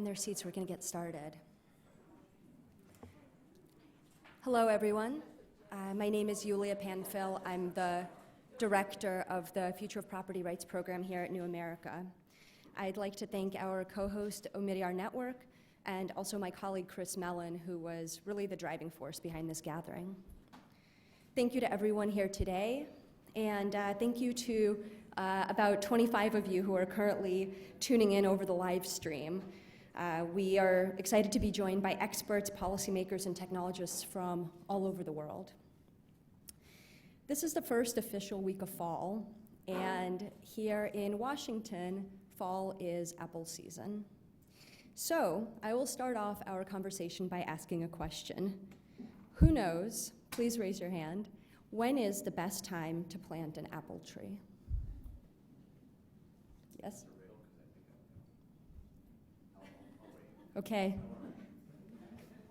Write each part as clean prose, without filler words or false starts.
their seats, we're going to get started. Hello, everyone. My name is Yulia Panfil. I'm the director of the Future of Property Rights program here at New America. I'd like to thank our co-host, Omidyar Network, and also my colleague, Chris Mellon, who was really the driving force behind this gathering. Thank you to everyone here today, and thank you to about 25 of you who are currently tuning in over the live stream. We are excited to be joined by experts, policymakers, and technologists from all over the world. This is the first official week of fall, and here in Washington, fall is apple season. So I will start off our conversation by asking a question. Who knows, please raise your hand, when is the best time to plant an apple tree? Yes? Okay.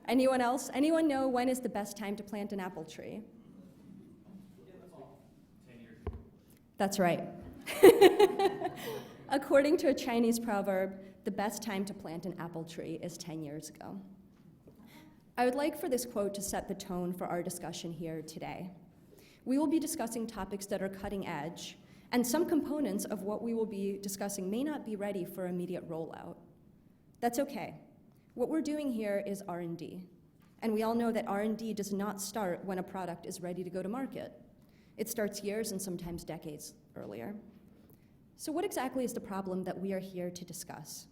Anyone else? Anyone know when is the best time to plant an apple tree? 10 years. That's right. According to a Chinese proverb, the best time to plant an apple tree is 10 years ago. I would like for this quote to set the tone for our discussion here today. We will be discussing topics that are cutting edge, and some components of what we will be discussing may not be ready for immediate rollout. That's okay. What we're doing here is R&D, and we all know that R&D does not start when a product is ready to go to market. It starts years and sometimes decades earlier. So what exactly is the problem that we are here to discuss?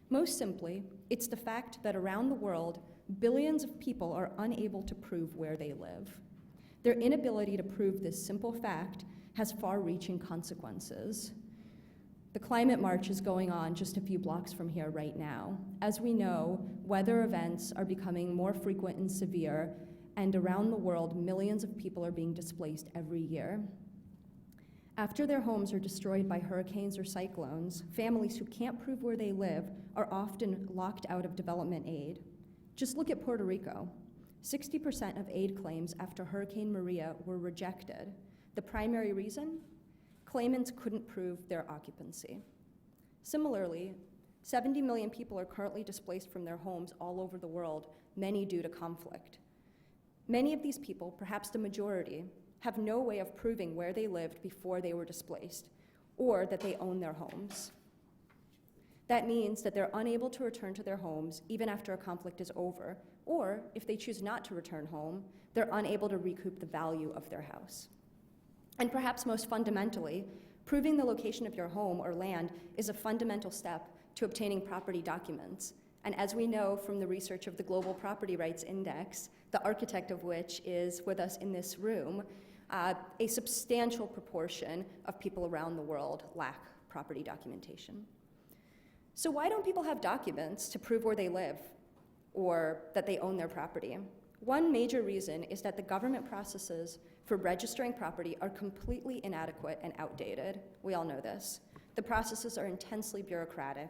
Most simply, it's the fact that around the world, billions of people are unable to prove where they live. Their inability to prove this simple fact has far-reaching consequences. The climate march is going on just a few blocks from here right now. As we know, weather events are becoming more frequent and severe, and around the world, millions of people are being displaced every year. After their homes are destroyed by hurricanes or cyclones, families who can't prove where they live are often locked out of development aid. Just look at Puerto Rico. 60% of aid claims after Hurricane Maria were rejected. The primary reason? Claimants couldn't prove their occupancy. Similarly, 70 million people are currently displaced from their homes all over the world, many due to conflict. Many of these people, perhaps the majority, have no way of proving where they lived before they were displaced, or that they own their homes. That means that they're unable to return to their homes even after a conflict is over, or if they choose not to return home, they're unable to recoup the value of their house. And perhaps most fundamentally, proving the location of your home or land is a fundamental step to obtaining property documents. And as we know from the research of the Global Property Rights Index, the architect of which is with us in this room, a substantial proportion of people around the world lack property documentation. So why don't people have documents to prove where they live or that they own their property? One major reason is that the government processes for registering property are completely inadequate and outdated. We all know this. The processes are intensely bureaucratic.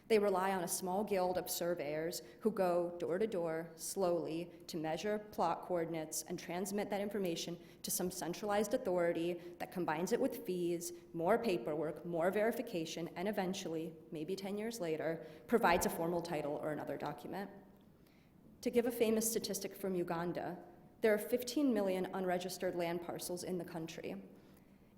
They rely on a small guild of surveyors who go door to door slowly to measure plot coordinates and transmit that information to some centralized authority that combines it with fees, more paperwork, more verification, and eventually, maybe 10 years later, provides a formal title or another document. To give a famous statistic from Uganda, there are 15 million unregistered land parcels in the country.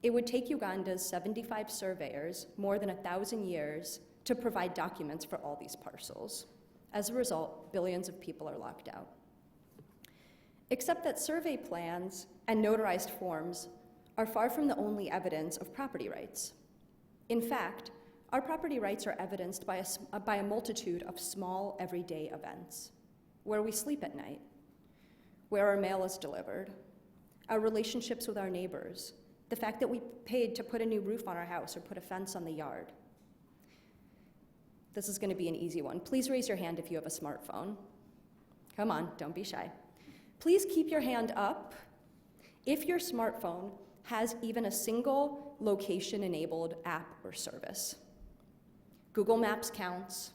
It would take Uganda's 75 surveyors more than 1,000 years to provide documents for all these parcels. As a result, billions of people are locked out. Except that survey plans and notarized forms are far from the only evidence of property rights. In fact, our property rights are evidenced by a multitude of small, everyday events. Where we sleep at night, where our mail is delivered, our relationships with our neighbors, the fact that we paid to put a new roof on our house or put a fence on the yard. This is going to be an easy one. Please raise your hand if you have a smartphone. Come on, don't be shy. Please keep your hand up if your smartphone has even a single location-enabled app or service. Google Maps counts,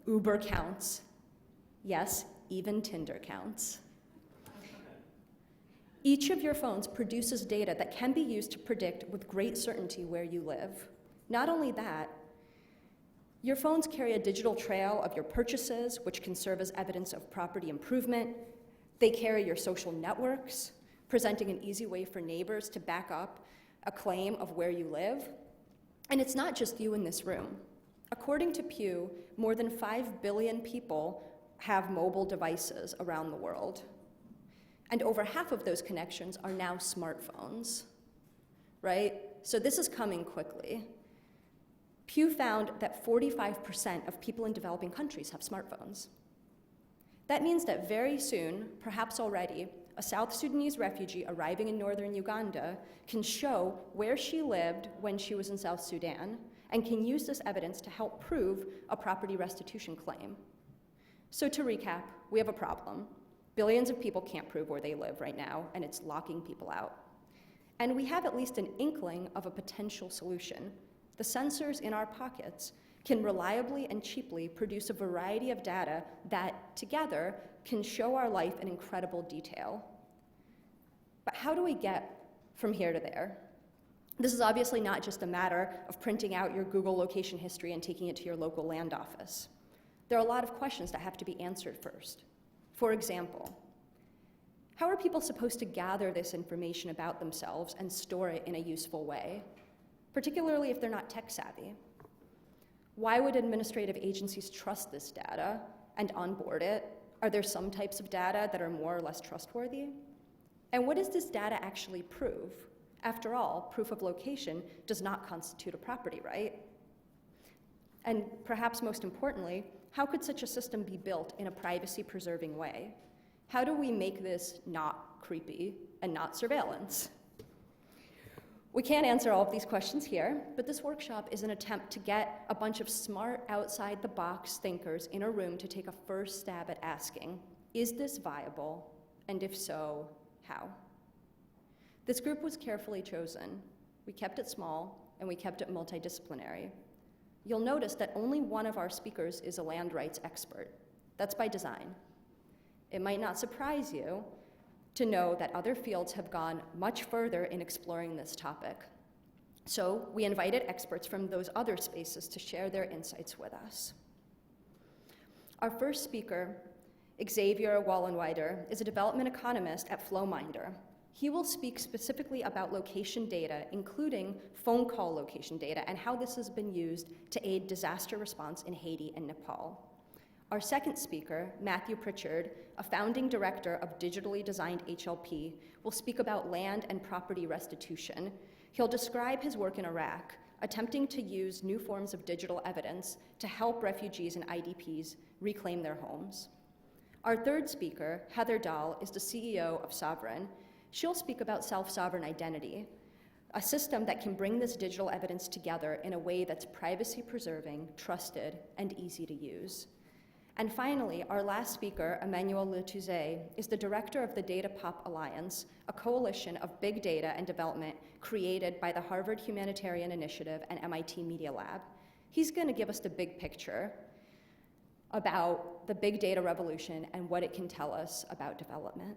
Uber counts, yes, even Tinder counts. Each of your phones produces data that can be used to predict with great certainty where you live. Not only that, Your phones carry a digital trail of your purchases, which can serve as evidence of property improvement. They carry your social networks, presenting an easy way for neighbors to back up a claim of where you live. And it's not just you in this room. According to Pew, more than 5 billion people have mobile devices around the world. And over half of those connections are now smartphones, right? So this is coming quickly. Pew found that 45% of people in developing countries have smartphones. That means that very soon, perhaps already, a South Sudanese refugee arriving in northern Uganda can show where she lived when she was in South Sudan and can use this evidence to help prove a property restitution claim. So to recap, we have a problem. Billions of people can't prove where they live right now, and it's locking people out. And we have at least an inkling of a potential solution. The sensors in our pockets can reliably and cheaply produce a variety of data that, together, can show our life in incredible detail. But how do we get from here to there? This is obviously not just a matter of printing out your Google location history and taking it to your local land office. There are a lot of questions that have to be answered first. For example, how are people supposed to gather this information about themselves and store it in a useful way, particularly if they're not tech savvy? Why would administrative agencies trust this data and onboard it? Are there some types of data that are more or less trustworthy? And what does this data actually prove? After all, proof of location does not constitute a property right. And perhaps most importantly, how could such a system be built in a privacy-preserving way? How do we make this not creepy and not surveillance? We can't answer all of these questions here, but this workshop is an attempt to get a bunch of smart, outside-the-box thinkers in a room to take a first stab at asking, is this viable? And if so, how? This group was carefully chosen. We kept it small, and we kept it multidisciplinary. You'll notice that only one of our speakers is a land rights expert. That's by design. It might not surprise you to know that other fields have gone much further in exploring this topic. So we invited experts from those other spaces to share their insights with us. Our first speaker, Xavier Wallenweider, is a development economist at Flowminder. He will speak specifically about location data, including phone call location data, and how this has been used to aid disaster response in Haiti and Nepal. Our second speaker, Matthew Pritchard, a founding director of digitally designed HLP, will speak about land and property restitution. He'll describe his work in Iraq, attempting to use new forms of digital evidence to help refugees and IDPs reclaim their homes. Our third speaker, Heather Dahl, is the CEO of Sovereign. She'll speak about self-sovereign identity, a system that can bring this digital evidence together in a way that's privacy-preserving, trusted, and easy to use. And finally, our last speaker, Emmanuel Letouze, is the director of the Data Pop Alliance, a coalition of big data and development created by the Harvard Humanitarian Initiative and MIT Media Lab. He's going to give us the big picture about the big data revolution and what it can tell us about development.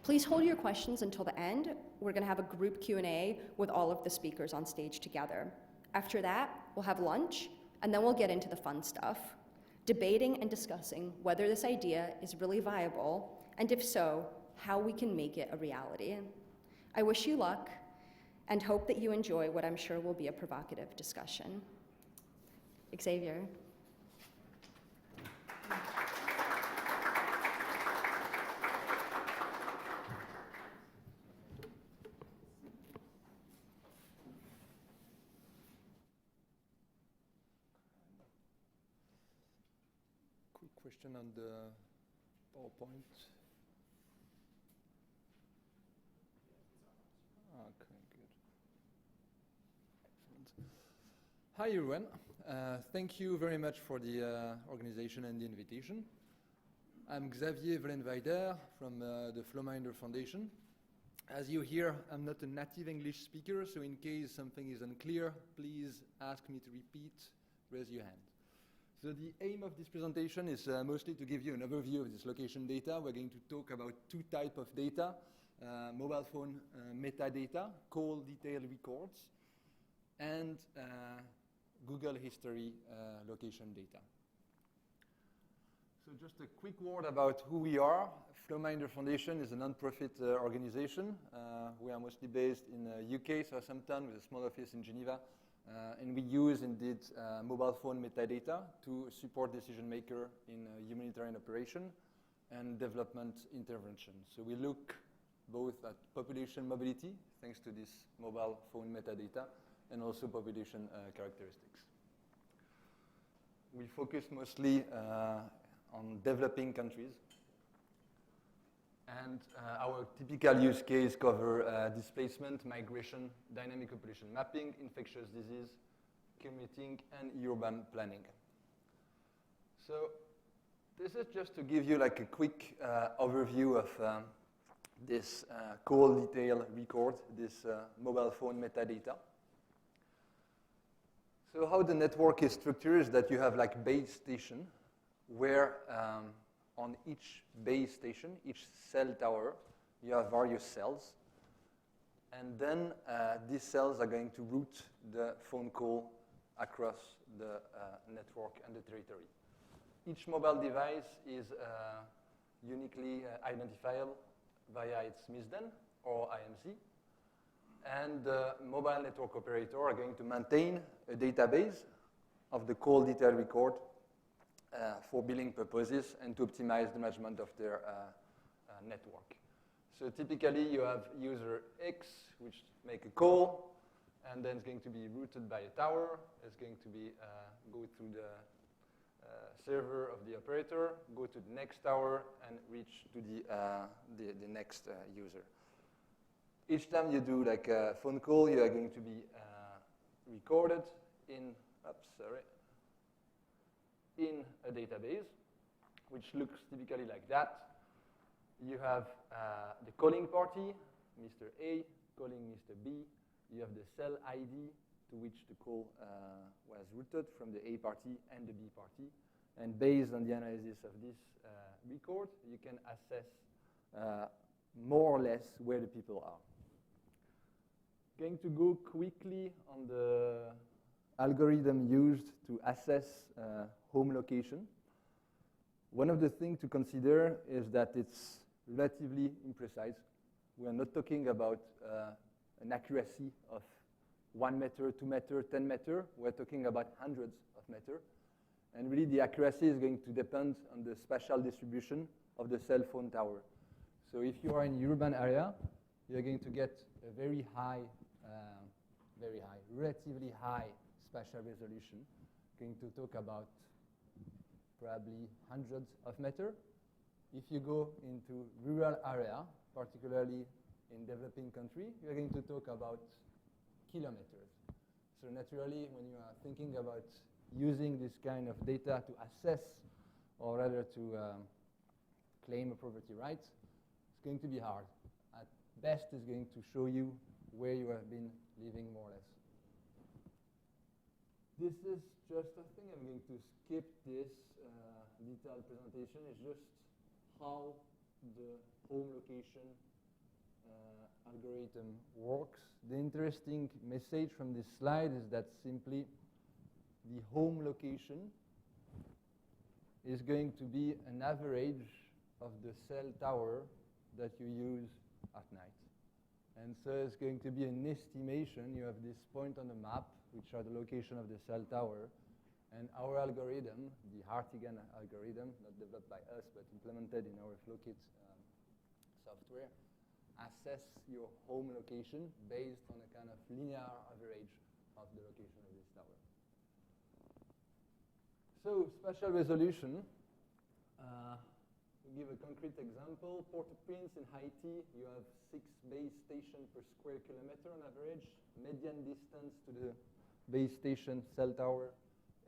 Please hold your questions until the end. We're going to have a group Q&A with all of the speakers on stage together. After that, we'll have lunch, and then we'll get into the fun stuff, debating and discussing whether this idea is really viable, and if so, how we can make it a reality. I wish you luck, and hope that you enjoy what I'm sure will be a provocative discussion. Xavier. Question on the PowerPoint. Okay, good. Excellent. Hi, everyone. Thank you very much for the organization and the invitation. I'm Xavier Wallenweider from the Flowminder Foundation. As you hear, I'm not a native English speaker, so in case something is unclear, please ask me to repeat, raise your hand. So the aim of this presentation is mostly to give you an overview of this location data. We're going to talk about two types of data, mobile phone metadata, call detail records, and Google history location data. So just a quick word about who we are. Flowminder Foundation is a non-profit organization. We are mostly based in UK, Southampton, with a small office in Geneva. And we use, indeed, mobile phone metadata to support decision maker in humanitarian operation and development intervention. So we look both at population mobility, thanks to this mobile phone metadata, and also population characteristics. We focus mostly on developing countries. And our typical use case cover displacement, migration, dynamic population mapping, infectious disease, commuting, and urban planning. So this is just to give you like a quick overview of this call detail record, this mobile phone metadata. So how the network is structured is that you have like base station where on each base station, each cell tower, you have various cells. And then these cells are going to route the phone call across the network and the territory. Each mobile device is uniquely identifiable via its MISDEN or IMC. And the mobile network operator are going to maintain a database of the call detail record for billing purposes and to optimize the management of their network. So typically you have user X, which make a call, and then it's going to be routed by a tower. It's going to be go through the server of the operator, go to the next tower, and reach to the next user. Each time you do like a phone call, you are going to be recorded in, in a database, which looks typically like that. You have the calling party, Mr. A, calling Mr. B. You have the cell ID to which the call was routed from the A party and the B party. And based on the analysis of this record, you can assess more or less where the people are. Going to go quickly on the algorithm used to assess home location. One of the things to consider is that it's relatively imprecise. We are not talking about an accuracy of 1 meter, 2 meter, 10 meter. We're talking about hundreds of meters. And really the accuracy is going to depend on the spatial distribution of the cell phone tower. So if you are in an urban area, you're going to get a very high, relatively high spatial resolution. Going to talk about probably hundreds of meters. If you go into rural area, particularly in developing country, you're going to talk about kilometers. So naturally, when you are thinking about using this kind of data to assess, or rather to claim a property rights, it's going to be hard. At best, it's going to show you where you have been living more or less. This is just, I think I'm going to skip this detailed presentation. It's just how the home location algorithm works. The interesting message from this slide is that simply the home location is going to be an average of the cell tower that you use at night. And so it's going to be an estimation. You have this point on the map, which are the location of the cell tower. And our algorithm, the Hartigan algorithm, not developed by us, but implemented in our FlowKit software, assess your home location based on a kind of linear average of the location of this tower. So spatial resolution. To give a concrete example, Port-au-Prince in Haiti, you have 6 base stations per square kilometer on average. Median distance to the base station cell tower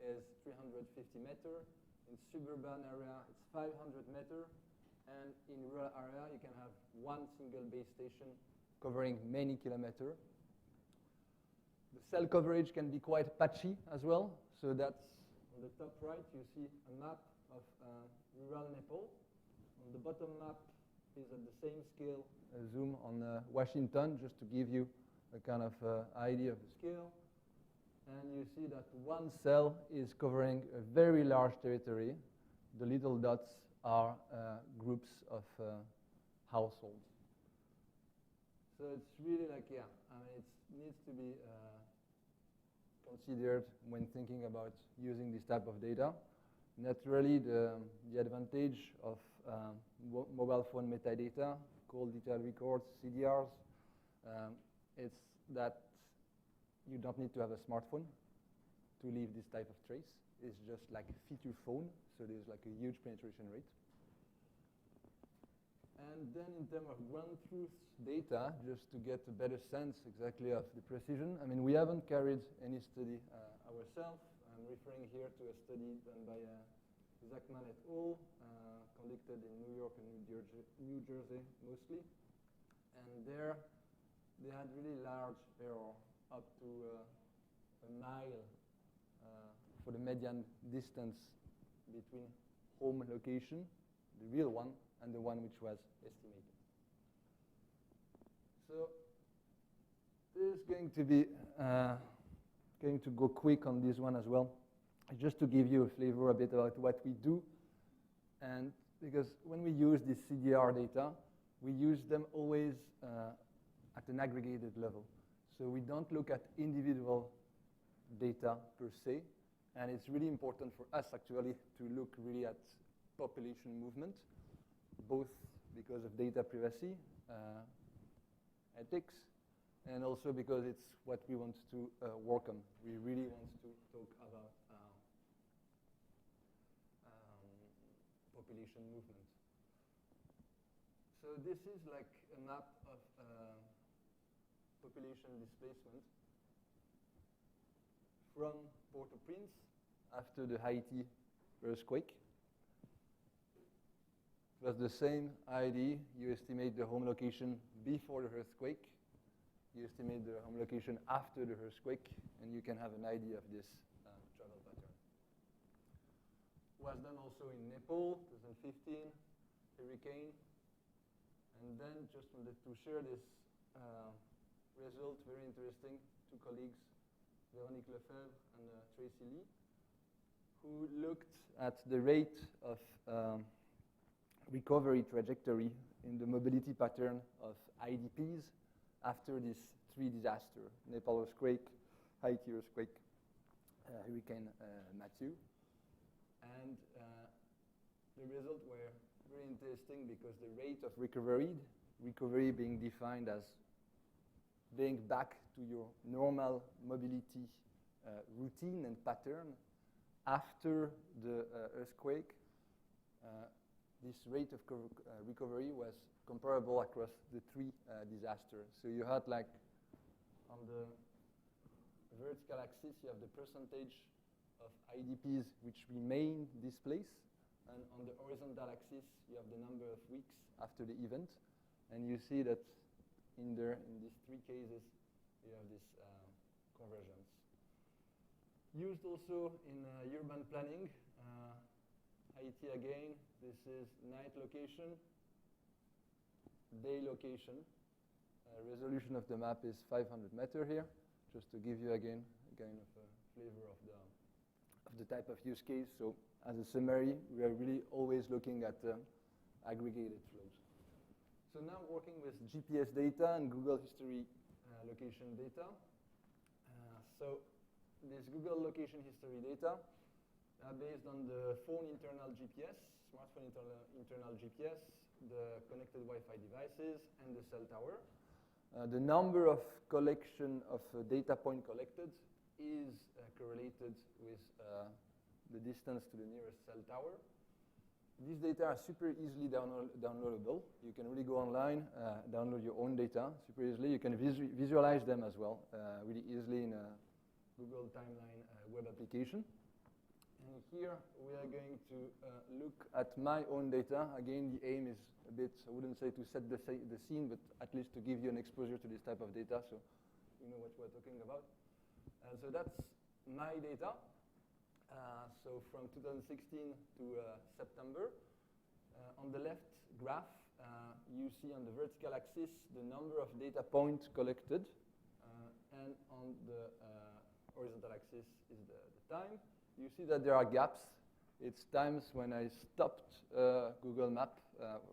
is 350 meters. In suburban area, it's 500 meters. And in rural area, you can have one single base station covering many kilometers. The cell coverage can be quite patchy as well. So that's on the top right, you see a map of rural Nepal. On the bottom map is at the same scale, a zoom on Washington, just to give you a kind of idea of the scale. And you see that one cell is covering a very large territory. The little dots are groups of households. So it's really like, yeah, I mean, it needs to be considered when thinking about using this type of data. Naturally, the advantage of mobile phone metadata, called detailed records, CDRs, it's that you don't need to have a smartphone to leave this type of trace. It's just like a feature phone, so there's like a huge penetration rate. And then in terms of ground truth data, just to get a better sense exactly of the precision, I mean, we haven't carried any study ourselves. I'm referring here to a study done by Zachman et al., conducted in New York and New Jersey mostly. And there, they had really large error, up to a mile for the median distance between home location, the real one, and the one which was estimated. So this is going to be going to go quick on this one as well, just to give you a flavor a bit about what we do. And because when we use this CDR data, we use them always at an aggregated level. So we don't look at individual data per se, and it's really important for us actually to look really at population movement, both because of data privacy, ethics, and also because it's what we want to work on. We really want to talk about population movement. So this is like a map of population displacement from Port-au-Prince after the Haiti earthquake. It was the same idea. You estimate the home location before the earthquake. You estimate the home location after the earthquake, and you can have an idea of this travel pattern. Was done also in Nepal, 2015, hurricane. And then just wanted to share this result, very interesting, two colleagues, Véronique Lefebvre and Tracy Lee, who looked at the rate of recovery trajectory in the mobility pattern of IDPs after these three disasters: Nepal earthquake, Haiti earthquake, Hurricane Matthew. And the results were very interesting because the rate of recovery being defined as being back to your normal mobility routine and pattern after the earthquake, this rate of recovery was comparable across the three disasters. So you had like on the vertical axis, you have the percentage of IDPs which remain displaced, and on the horizontal axis, you have the number of weeks after the event. And you see that in these three cases, you have this convergence. Used also in urban planning. Haiti again, this is night location, day location. Resolution of the map is 500 meters here, just to give you again a kind of a flavor of the type of use case. So as a summary, we are really always looking at aggregated flows. So now working with GPS data and Google history location data. So this Google location history data are based on the phone internal GPS, smartphone internal GPS, the connected Wi-Fi devices, and the cell tower. The number of collection of data point collected is correlated with the distance to the nearest cell tower. These data are super easily downloadable. You can really go online, download your own data super easily. You can visualize them as well really easily in a Google Timeline web application. And here we are going to look at my own data. Again, the aim is a bit, I wouldn't say to set the scene, but at least to give you an exposure to this type of data so you know what we're talking about. So that's my data. So from 2016 to September. On the left graph, you see on the vertical axis the number of data points collected. And on the horizontal axis is the time. You see that there are gaps. It's times when I stopped Google Map,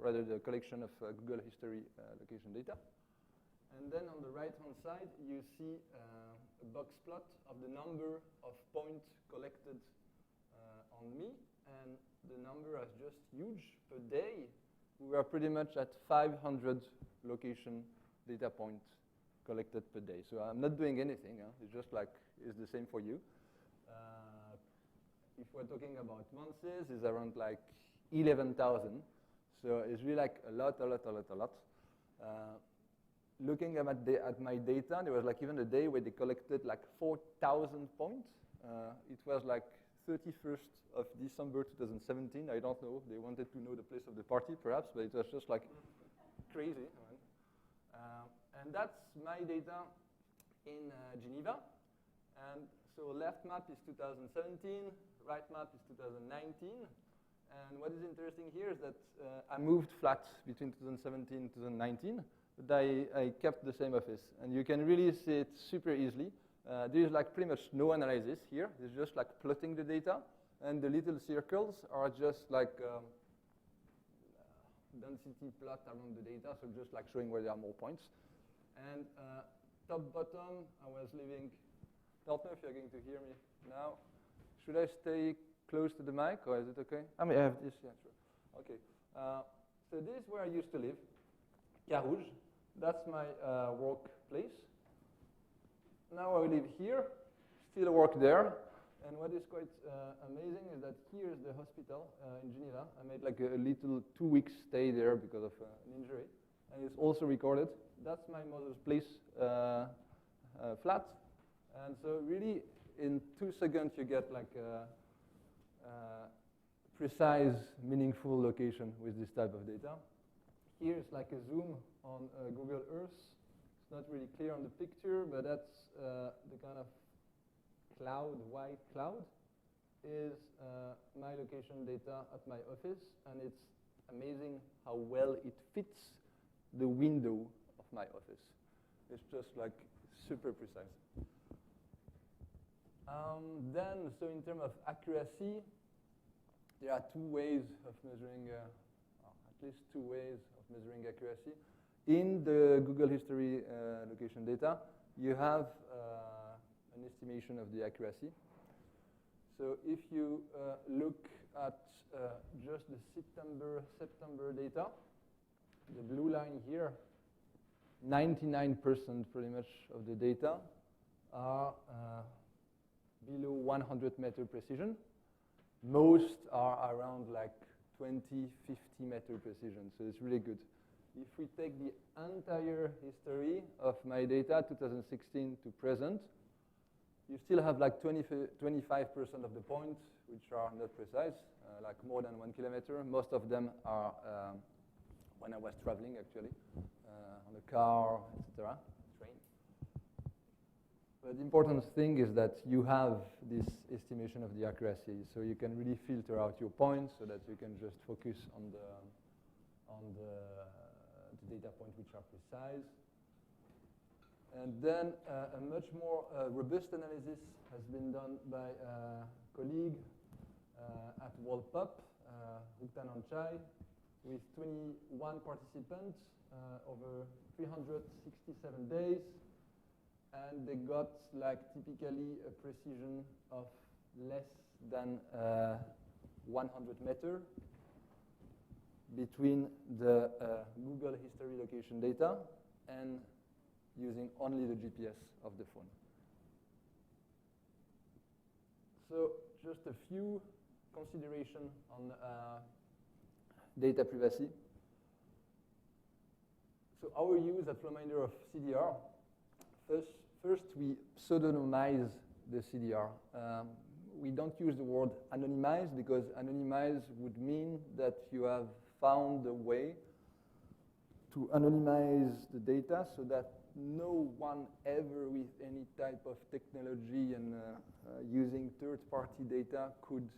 rather the collection of Google history location data. And then on the right-hand side, you see a box plot of the number of points collected on me, and the number is just huge. Per day, we were pretty much at 500 location data points collected per day. So I'm not doing anything. It's just like, it's the same for you. If we're talking about months, it's around like 11,000. So it's really like a lot. Looking at my data, there was like even a day where they collected like 4,000 points. It was like 31st of December 2017. I don't know. They wanted to know the place of the party, perhaps, but it was just like crazy. And that's my data in Geneva. And so left map is 2017, right map is 2019. And what is interesting here is that I moved flat between 2017 and 2019, but I kept the same office. And you can really see it super easily. There is like pretty much no analysis here. It's just like plotting the data. And the little circles are just like density plot around the data, so just like showing where there are more points. And top bottom, I was living, don't know if you're going to hear me now. Should I stay close to the mic, or is it okay? I mean, I have this, yeah, sure. Okay. So this is where I used to live, Carouge. That's my workplace. Now I live here, still work there. And what is quite amazing is that here is the hospital in Geneva. I made like a little 2-week stay there because of an injury. And it's also recorded. That's my mother's place flat. And so really, in 2 seconds, you get like a precise, meaningful location with this type of data. Here's like a zoom on Google Earth. It's not really clear on the picture, but that's the kind of cloud, white cloud, is my location data at my office. And it's amazing how well it fits the window of my office. It's just like super precise. Then, so in terms of accuracy, there are 2 ways of measuring, at least 2 ways of measuring accuracy. In the Google history location data, you have an estimation of the accuracy. So if you look at just the September data, the blue line here, 99% pretty much of the data are below 100 meter precision. Most are around like 20, 50 meter precision, so it's really good. If we take the entire history of my data, 2016 to present, you still have like 25% of the points which are not precise, like more than 1 kilometer. Most of them are when I was traveling, actually, on a car, etc., train. But the important thing is that you have this estimation of the accuracy, so you can really filter out your points so that you can just focus on the data points which are precise. And then a much more robust analysis has been done by a colleague at World Pop, Ruktan Anchai, with 21 participants over 367 days. And they got like typically a precision of less than 100 meter between the Google history location data and using only the GPS of the phone. So just a few considerations on data privacy. So our use at Flowminder of CDR, first we pseudonymize the CDR. We don't use the word anonymize because anonymize would mean that you have found a way to anonymize the data so that no one ever with any type of technology and using third-party data could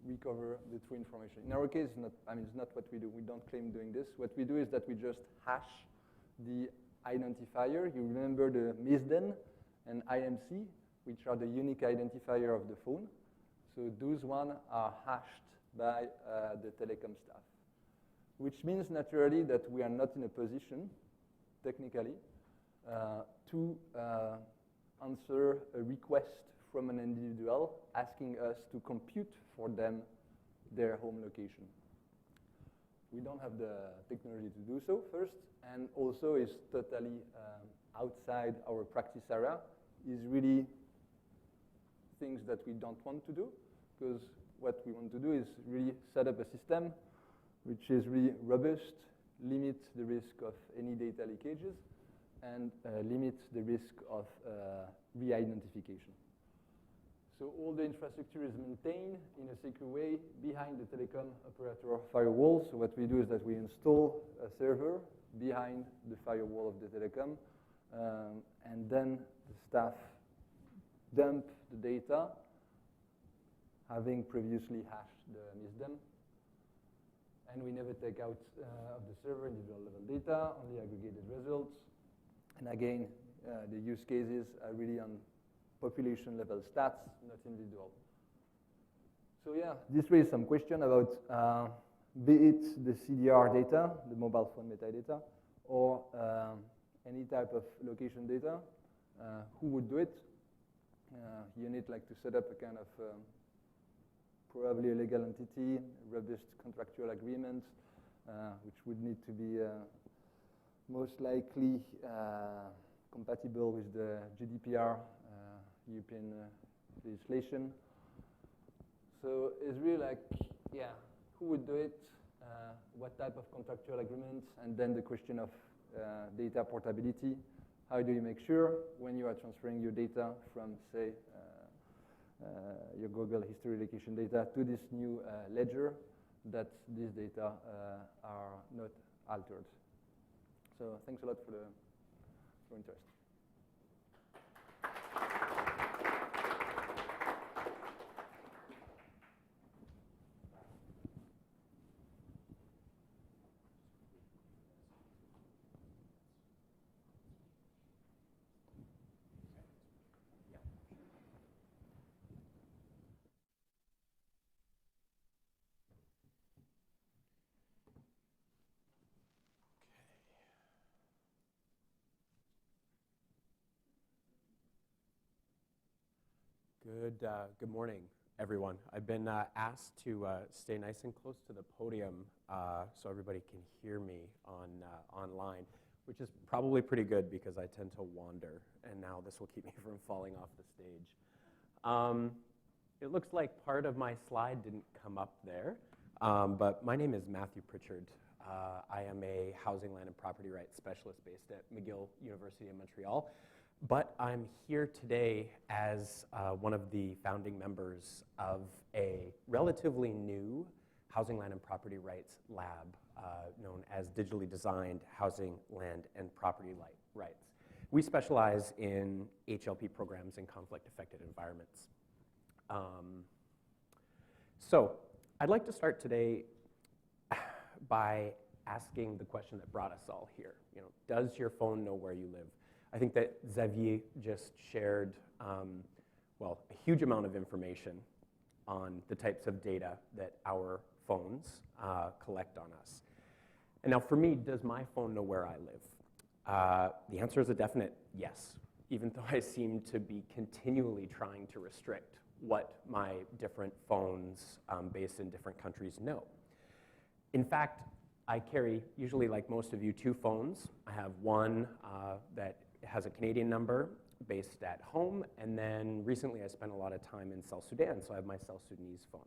recover the true information. In our case, it's not what we do. We don't claim doing this. What we do is that we just hash the identifier. You remember the MISDEN and IMC. which are the unique identifier of the phone. So those ones are hashed by the telecom staff, which means naturally that we are not in a position, technically, to answer a request from an individual asking us to compute for them their home location. We don't have the technology to do so, first, and also is totally outside our practice area, is really things that we don't want to do, because what we want to do is really set up a system which is really robust, limit the risk of any data leakages, and limit the risk of re-identification. So all the infrastructure is maintained in a secure way behind the telecom operator firewall. So what we do is that we install a server behind the firewall of the telecom, and then the staff dump the data, having previously hashed the misdem. And we never take out of the server individual level data, only aggregated results. And again, the use cases are really on population level stats, not individual. So yeah, this raises some question about be it the CDR data, the mobile phone metadata, or any type of location data. Who would do it? You need like to set up a kind of probably a legal entity, robust contractual agreements, which would need to be most likely compatible with the GDPR, European legislation. So it's really like, yeah, who would do it, what type of contractual agreements, and then the question of data portability. How do you make sure when you are transferring your data from, say, your Google history location data to this new ledger, that these data are not altered? So thanks a lot for your interest. Good morning, everyone. I've been asked to stay nice and close to the podium so everybody can hear me online, which is probably pretty good because I tend to wander, and now this will keep me from falling off the stage. It looks like part of my slide didn't come up there, but my name is Matthew Pritchard. I am a housing, land, and property rights specialist based at McGill University in Montreal. But I'm here today as one of the founding members of a relatively new housing, land, and property rights lab known as Digitally Designed Housing, Land, and Property Rights. We specialize in HLP programs in conflict-affected environments. So I'd like to start today by asking the question that brought us all here. You know, does your phone know where you live? I think that Xavier just shared, well, a huge amount of information on the types of data that our phones collect on us. And now for me, does my phone know where I live? The answer is a definite yes, even though I seem to be continually trying to restrict what my different phones based in different countries know. In fact, I carry, usually like most of you, two phones. I have one that has a Canadian number based at home, and then recently I spent a lot of time in South Sudan, so I have my South Sudanese phone.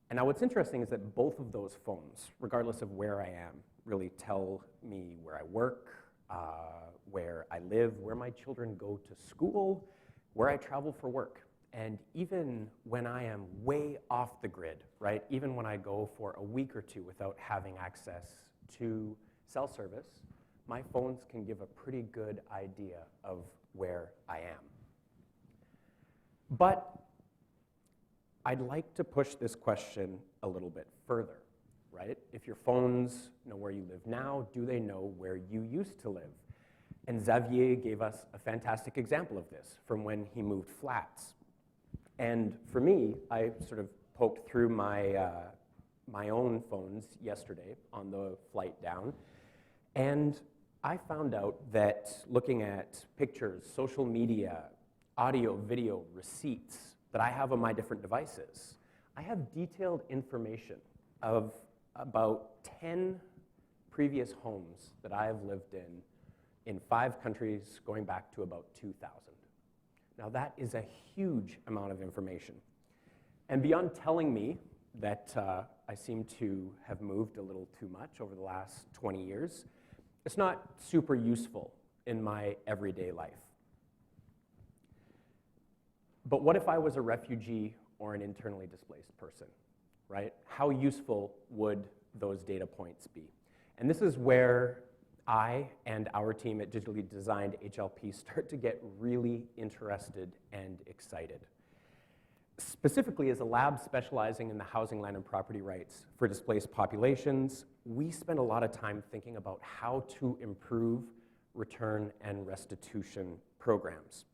And now what's interesting is that both of those phones, regardless of where I am, really tell me where I work, where I live, where my children go to school, where I travel for work. And even when I am way off the grid, right, even when I go for a week or two without having access to cell service, my phones can give a pretty good idea of where I am. But I'd like to push this question a little bit further, right? If your phones know where you live now, do they know where you used to live? And Xavier gave us a fantastic example of this from when he moved flats. And for me, I sort of poked through my own phones yesterday on the flight down, and I found out that looking at pictures, social media, audio, video, receipts that I have on my different devices, I have detailed information of about 10 previous homes that I have lived in 5 countries going back to about 2000. Now that is a huge amount of information. And beyond telling me that I seem to have moved a little too much over the last 20 years, it's not super useful in my everyday life. But what if I was a refugee or an internally displaced person, right? How useful would those data points be? And this is where I and our team at Digitally Designed HLP start to get really interested and excited. Specifically, as a lab specializing in the housing, land, and property rights for displaced populations, we spend a lot of time thinking about how to improve return and restitution programs.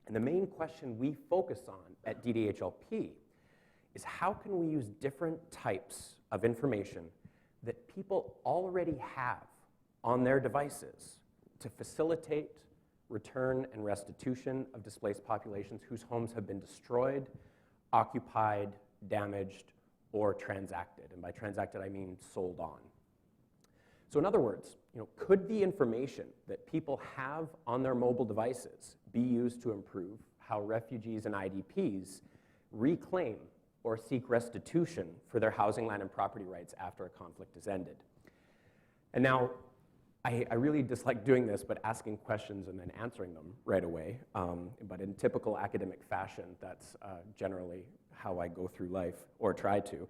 And the main question we focus on at DDHLP is how can we use different types of information that people already have on their devices to facilitate return and restitution of displaced populations whose homes have been destroyed, occupied, damaged, or transacted. And by transacted, I mean sold on. So in other words, could the information that people have on their mobile devices be used to improve how refugees and IDPs reclaim or seek restitution for their housing, land, and property rights after a conflict is ended? And now, I really dislike doing this, but asking questions and then answering them right away. But in typical academic fashion, that's generally how I go through life, or try to.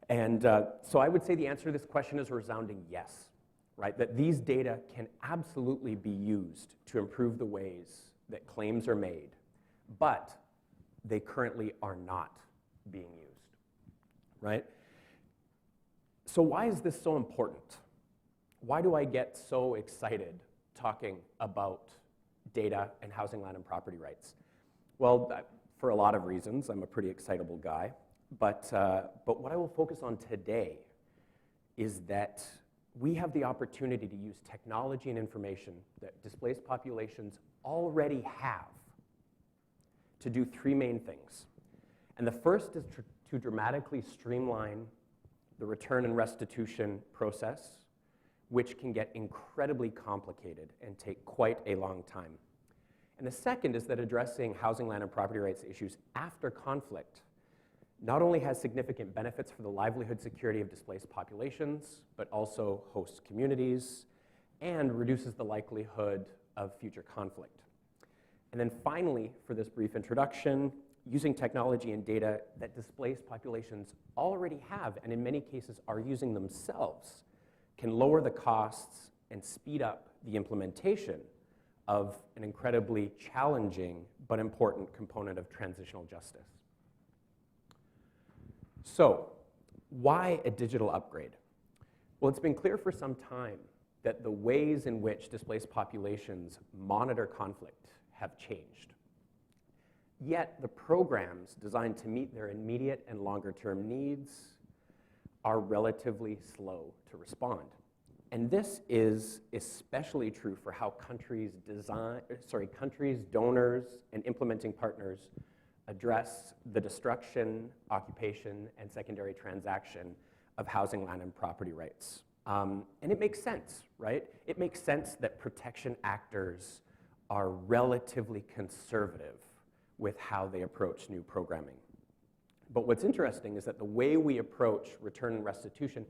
And so I would say the answer to this question is a resounding yes, right? That these data can absolutely be used to improve the ways that claims are made, but they currently are not being used, right? So why is this so important? Why do I get so excited talking about data and housing, land, and property rights? Well, for a lot of reasons. I'm a pretty excitable guy. But what I will focus on today is that we have the opportunity to use technology and information that displaced populations already have to do 3 main things. And the first is to dramatically streamline the return and restitution process, which can get incredibly complicated and take quite a long time. And the second is that addressing housing, land, and property rights issues after conflict not only has significant benefits for the livelihood security of displaced populations, but also host communities and reduces the likelihood of future conflict. And then finally, for this brief introduction, using technology and data that displaced populations already have, and in many cases are using themselves, can lower the costs and speed up the implementation of an incredibly challenging but important component of transitional justice. So, why a digital upgrade? Well, it's been clear for some time that the ways in which displaced populations monitor conflict have changed. Yet, the programs designed to meet their immediate and longer-term needs are relatively slow to respond. And this is especially true for how countries, donors, and implementing partners address the destruction, occupation, and secondary transaction of housing, land, and property rights. And it makes sense, right? It makes sense that protection actors are relatively conservative with how they approach new programming. But what's interesting is that the way we approach return and restitution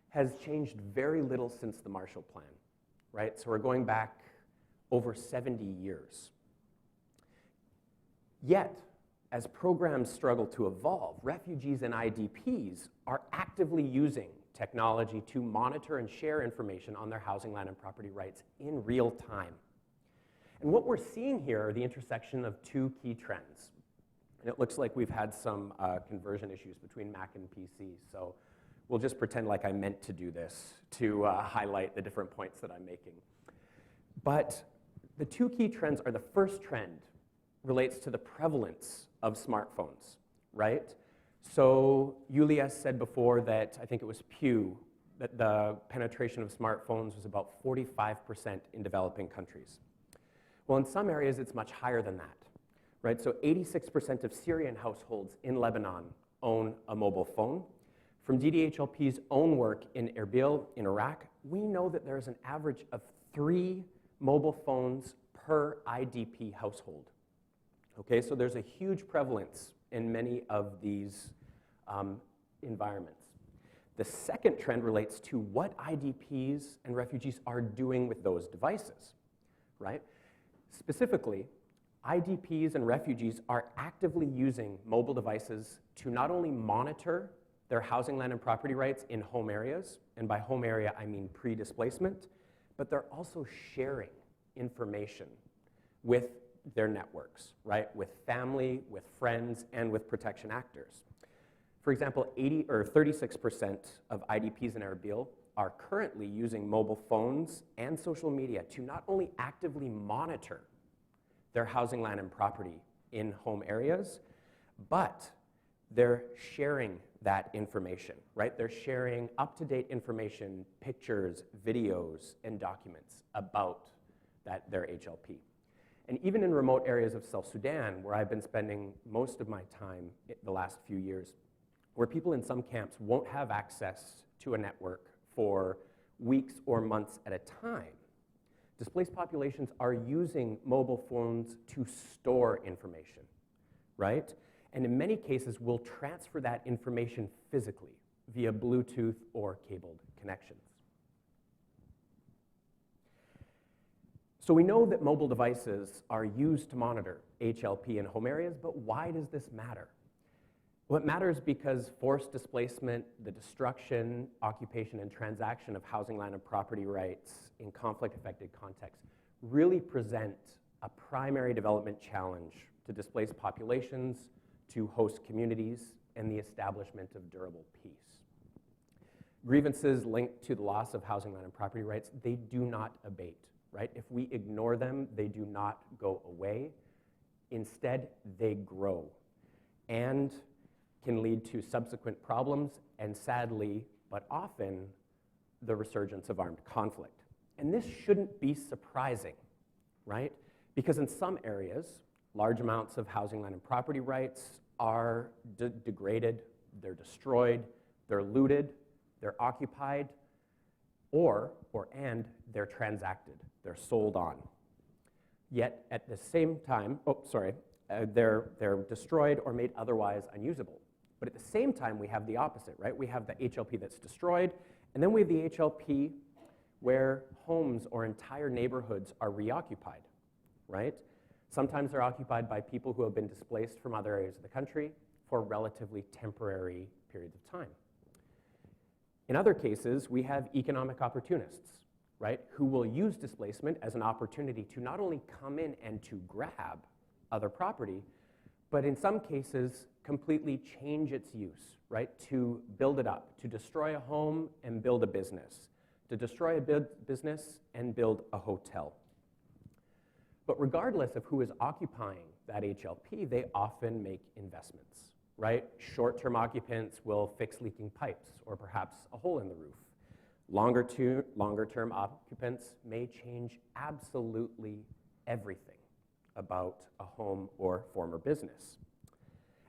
has changed very little since the Marshall Plan, right? So we're going back over 70 years. Yet, as programs struggle to evolve, refugees and IDPs are actively using technology to monitor and share information on their housing, land, and property rights in real time. And what we're seeing here are the intersection of 2 key trends. And it looks like we've had some conversion issues between Mac and PC, so we'll just pretend like I meant to do this to highlight the different points that I'm making. But The two key trends are the first trend relates to the prevalence of smartphones, right? So Julia said before that, I think it was Pew, that the penetration of smartphones was about 45% in developing countries. Well, in some areas, it's much higher than that, right? So 86% of Syrian households in Lebanon own a mobile phone. From DDHLP's own work in Erbil, in Iraq, we know that there's an average of 3 mobile phones per IDP household. Okay, so there's a huge prevalence in many of these environments. The second trend relates to what IDPs and refugees are doing with those devices, right? Specifically, IDPs and refugees are actively using mobile devices to not only monitor their housing, land, and property rights in home areas, and by home area I mean pre-displacement, but they're also sharing information with their networks, right? With family, with friends, and with protection actors. For example, 36% of IDPs in Erbil are currently using mobile phones and social media to not only actively monitor their housing, land, and property in home areas, but they're sharing that information, right? They're sharing up-to-date information, pictures, videos, and documents about their HLP. And even in remote areas of South Sudan, where I've been spending most of my time the last few years, where people in some camps won't have access to a network for weeks or months at a time, displaced populations are using mobile phones to store information, right? And in many cases, will transfer that information physically via Bluetooth or cabled connections. So we know that mobile devices are used to monitor HLP in home areas, but why does this matter? Well, it matters because forced displacement, the destruction, occupation, and transaction of housing, land, and property rights in conflict-affected contexts really present a primary development challenge to displaced populations, to host communities, and the establishment of durable peace. Grievances linked to the loss of housing, land, and property rights, they do not abate, right? If we ignore them, they do not go away. Instead, they grow and can lead to subsequent problems and sadly, but often, the resurgence of armed conflict. And this shouldn't be surprising, right? Because in some areas, large amounts of housing, land, and property rights are degraded, they're destroyed, they're looted, they're occupied, and they're transacted, they're sold on. Yet at the same time, they're destroyed or made otherwise unusable. But at the same time, we have the opposite, right? We have the HLP that's destroyed, and then we have the HLP where homes or entire neighborhoods are reoccupied, right? Sometimes they're occupied by people who have been displaced from other areas of the country for relatively temporary periods of time. In other cases, we have economic opportunists, right, who will use displacement as an opportunity to not only come in and to grab other property, but in some cases, completely change its use, right, to build it up, to destroy a home and build a business, to destroy a business and build a hotel. But regardless of who is occupying that HLP, they often make investments, right? Short-term occupants will fix leaking pipes or perhaps a hole in the roof. Longer-term occupants may change absolutely everything about a home or former business.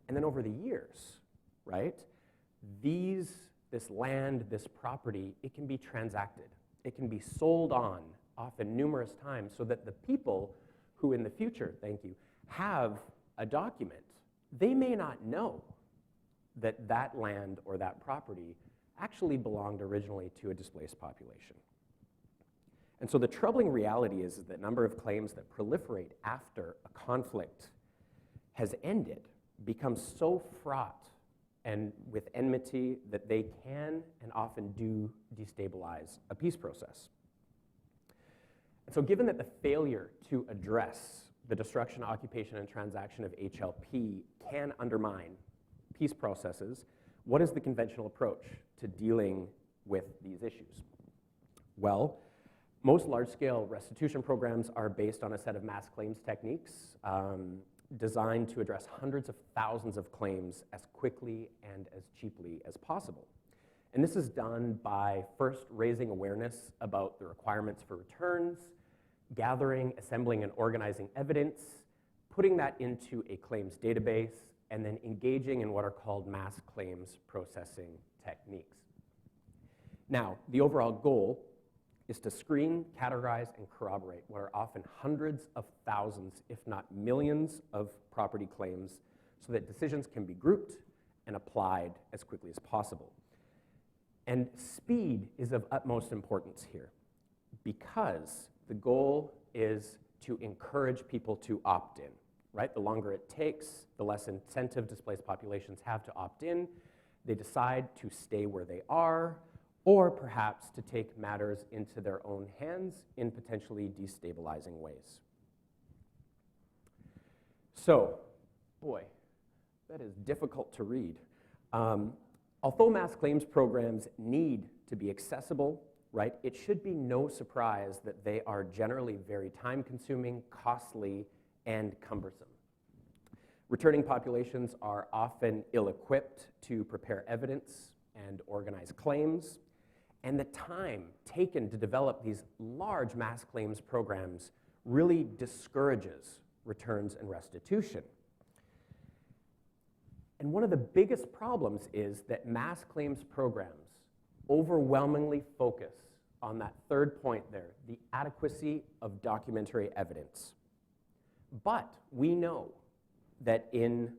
And then over the years, right, this land, this property, it can be transacted. It can be sold on, often numerous times, so that the people who in the future, thank you, have a document, they may not know that that land or that property actually belonged originally to a displaced population. And so the troubling reality is that the number of claims that proliferate after a conflict has ended becomes so fraught and with enmity that they can and often do destabilize a peace process. And so given that the failure to address the destruction, occupation, and transaction of HLP can undermine peace processes, what is the conventional approach to dealing with these issues? Well, Most large-scale restitution programs are based on a set of mass claims techniques designed to address hundreds of thousands of claims as quickly and as cheaply as possible. And this is done by first raising awareness about the requirements for returns, gathering, assembling, and organizing evidence, putting that into a claims database, and then engaging in what are called mass claims processing techniques. Now, the overall goal is to screen, categorize, and corroborate what are often hundreds of thousands, if not millions, of property claims so that decisions can be grouped and applied as quickly as possible. And speed is of utmost importance here because the goal is to encourage people to opt in, right? The longer it takes, the less incentive displaced populations have to opt in. They decide to stay where they are, or perhaps to take matters into their own hands in potentially destabilizing ways. So, boy, that is difficult to read. Although mass claims programs need to be accessible, right, it should be no surprise that they are generally very time-consuming, costly, and cumbersome. Returning populations are often ill-equipped to prepare evidence and organize claims, and the time taken to develop these large mass claims programs really discourages returns and restitution. And one of the biggest problems is that mass claims programs overwhelmingly focus on that third point there, the adequacy of documentary evidence. But we know that in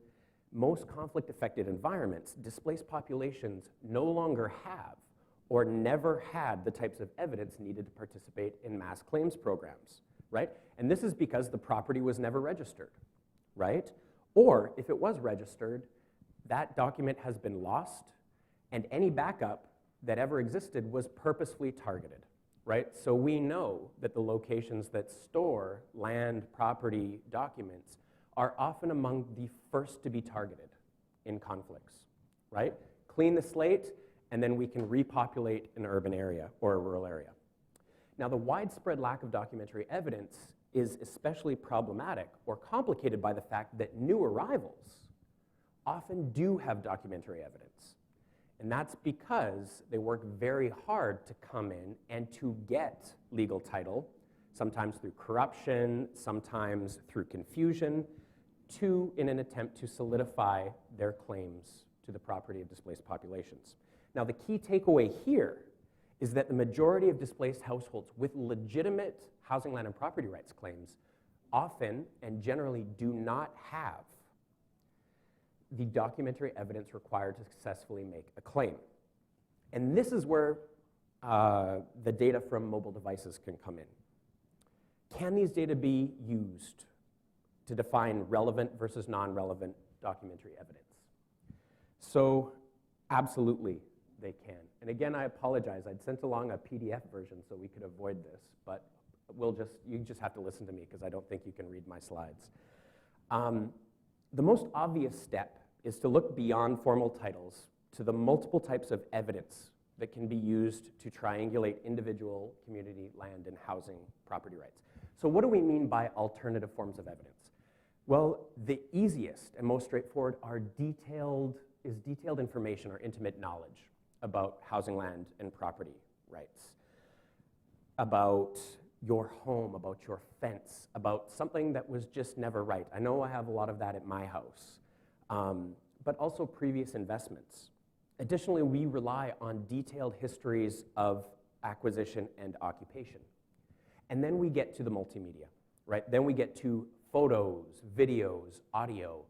most conflict-affected environments, displaced populations no longer have or never had the types of evidence needed to participate in mass claims programs, right? And this is because the property was never registered, right? Or if it was registered, that document has been lost, and any backup that ever existed was purposefully targeted, right? So we know that the locations that store land, property, documents are often among the first to be targeted in conflicts, right? Clean the slate, and then we can repopulate an urban area or a rural area. Now, the widespread lack of documentary evidence is especially problematic or complicated by the fact that new arrivals often do have documentary evidence. And that's because they work very hard to come in and to get legal title, sometimes through corruption, sometimes through confusion, in an attempt to solidify their claims to the property of displaced populations. Now, the key takeaway here is that the majority of displaced households with legitimate housing, land, and property rights claims often and generally do not have the documentary evidence required to successfully make a claim. And this is where the data from mobile devices can come in. Can these data be used to define relevant versus non-relevant documentary evidence? So absolutely they can. And again, I apologize. I'd sent along a PDF version so we could avoid this, but you just have to listen to me because I don't think you can read my slides. The most obvious step is to look beyond formal titles to the multiple types of evidence that can be used to triangulate individual, community, land, and housing property rights. So what do we mean by alternative forms of evidence? Well, the easiest and most straightforward is detailed information or intimate knowledge about housing, land, and property rights, about your home, about your fence, about something that was just never right. I know I have a lot of that at my house, but also previous investments. Additionally, we rely on detailed histories of acquisition and occupation. And then we get to the multimedia, right? Then we get to photos, videos, audio,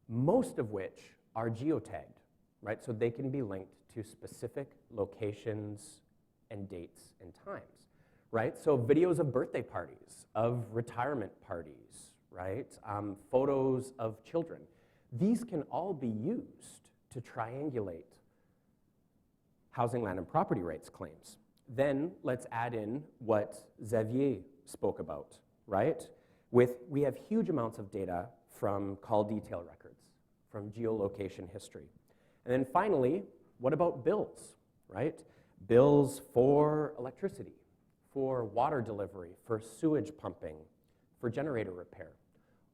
most of which are geotagged, right? So they can be linked to specific locations and dates and times, right? So videos of birthday parties, of retirement parties, right? Photos of children. These can all be used to triangulate housing, land, and property rights claims. Then let's add in what Xavier spoke about, right? We have huge amounts of data from call detail records, from geolocation history. And then finally, what about bills, right? Bills for electricity, for water delivery, for sewage pumping, for generator repair.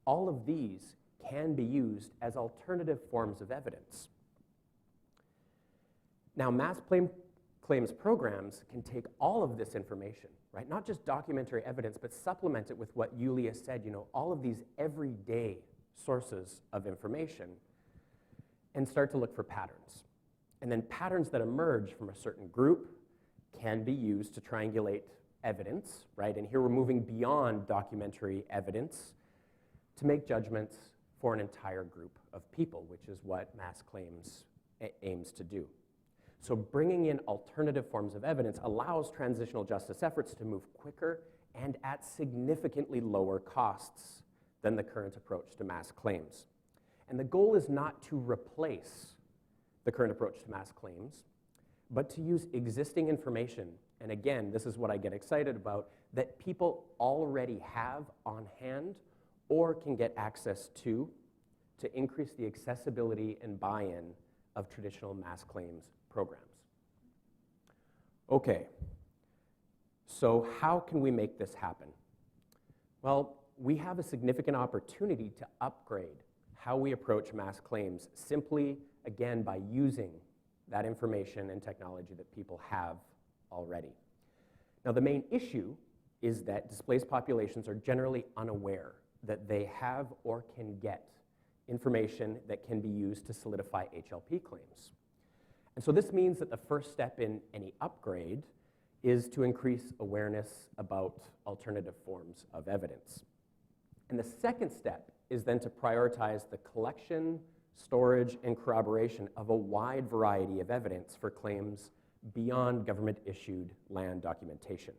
All of these can be used as alternative forms of evidence. Now, claims programs can take all of this information, right? Not just documentary evidence, but supplement it with what Yulia said, all of these everyday sources of information, and start to look for patterns. And then patterns that emerge from a certain group can be used to triangulate evidence, right? And here we're moving beyond documentary evidence to make judgments for an entire group of people, which is what mass claims aims to do. So bringing in alternative forms of evidence allows transitional justice efforts to move quicker and at significantly lower costs than the current approach to mass claims. And the goal is not to replace the current approach to mass claims, but to use existing information, and again, this is what I get excited about, that people already have on hand or can get access to increase the accessibility and buy-in of traditional mass claims programs. Okay, so how can we make this happen? Well, we have a significant opportunity to upgrade how we approach mass claims simply, again, by using that information and technology that people have already. Now, the main issue is that displaced populations are generally unaware that they have or can get information that can be used to solidify HLP claims. And so this means that the first step in any upgrade is to increase awareness about alternative forms of evidence. And the second step is then to prioritize the collection, storage, and corroboration of a wide variety of evidence for claims beyond government-issued land documentation.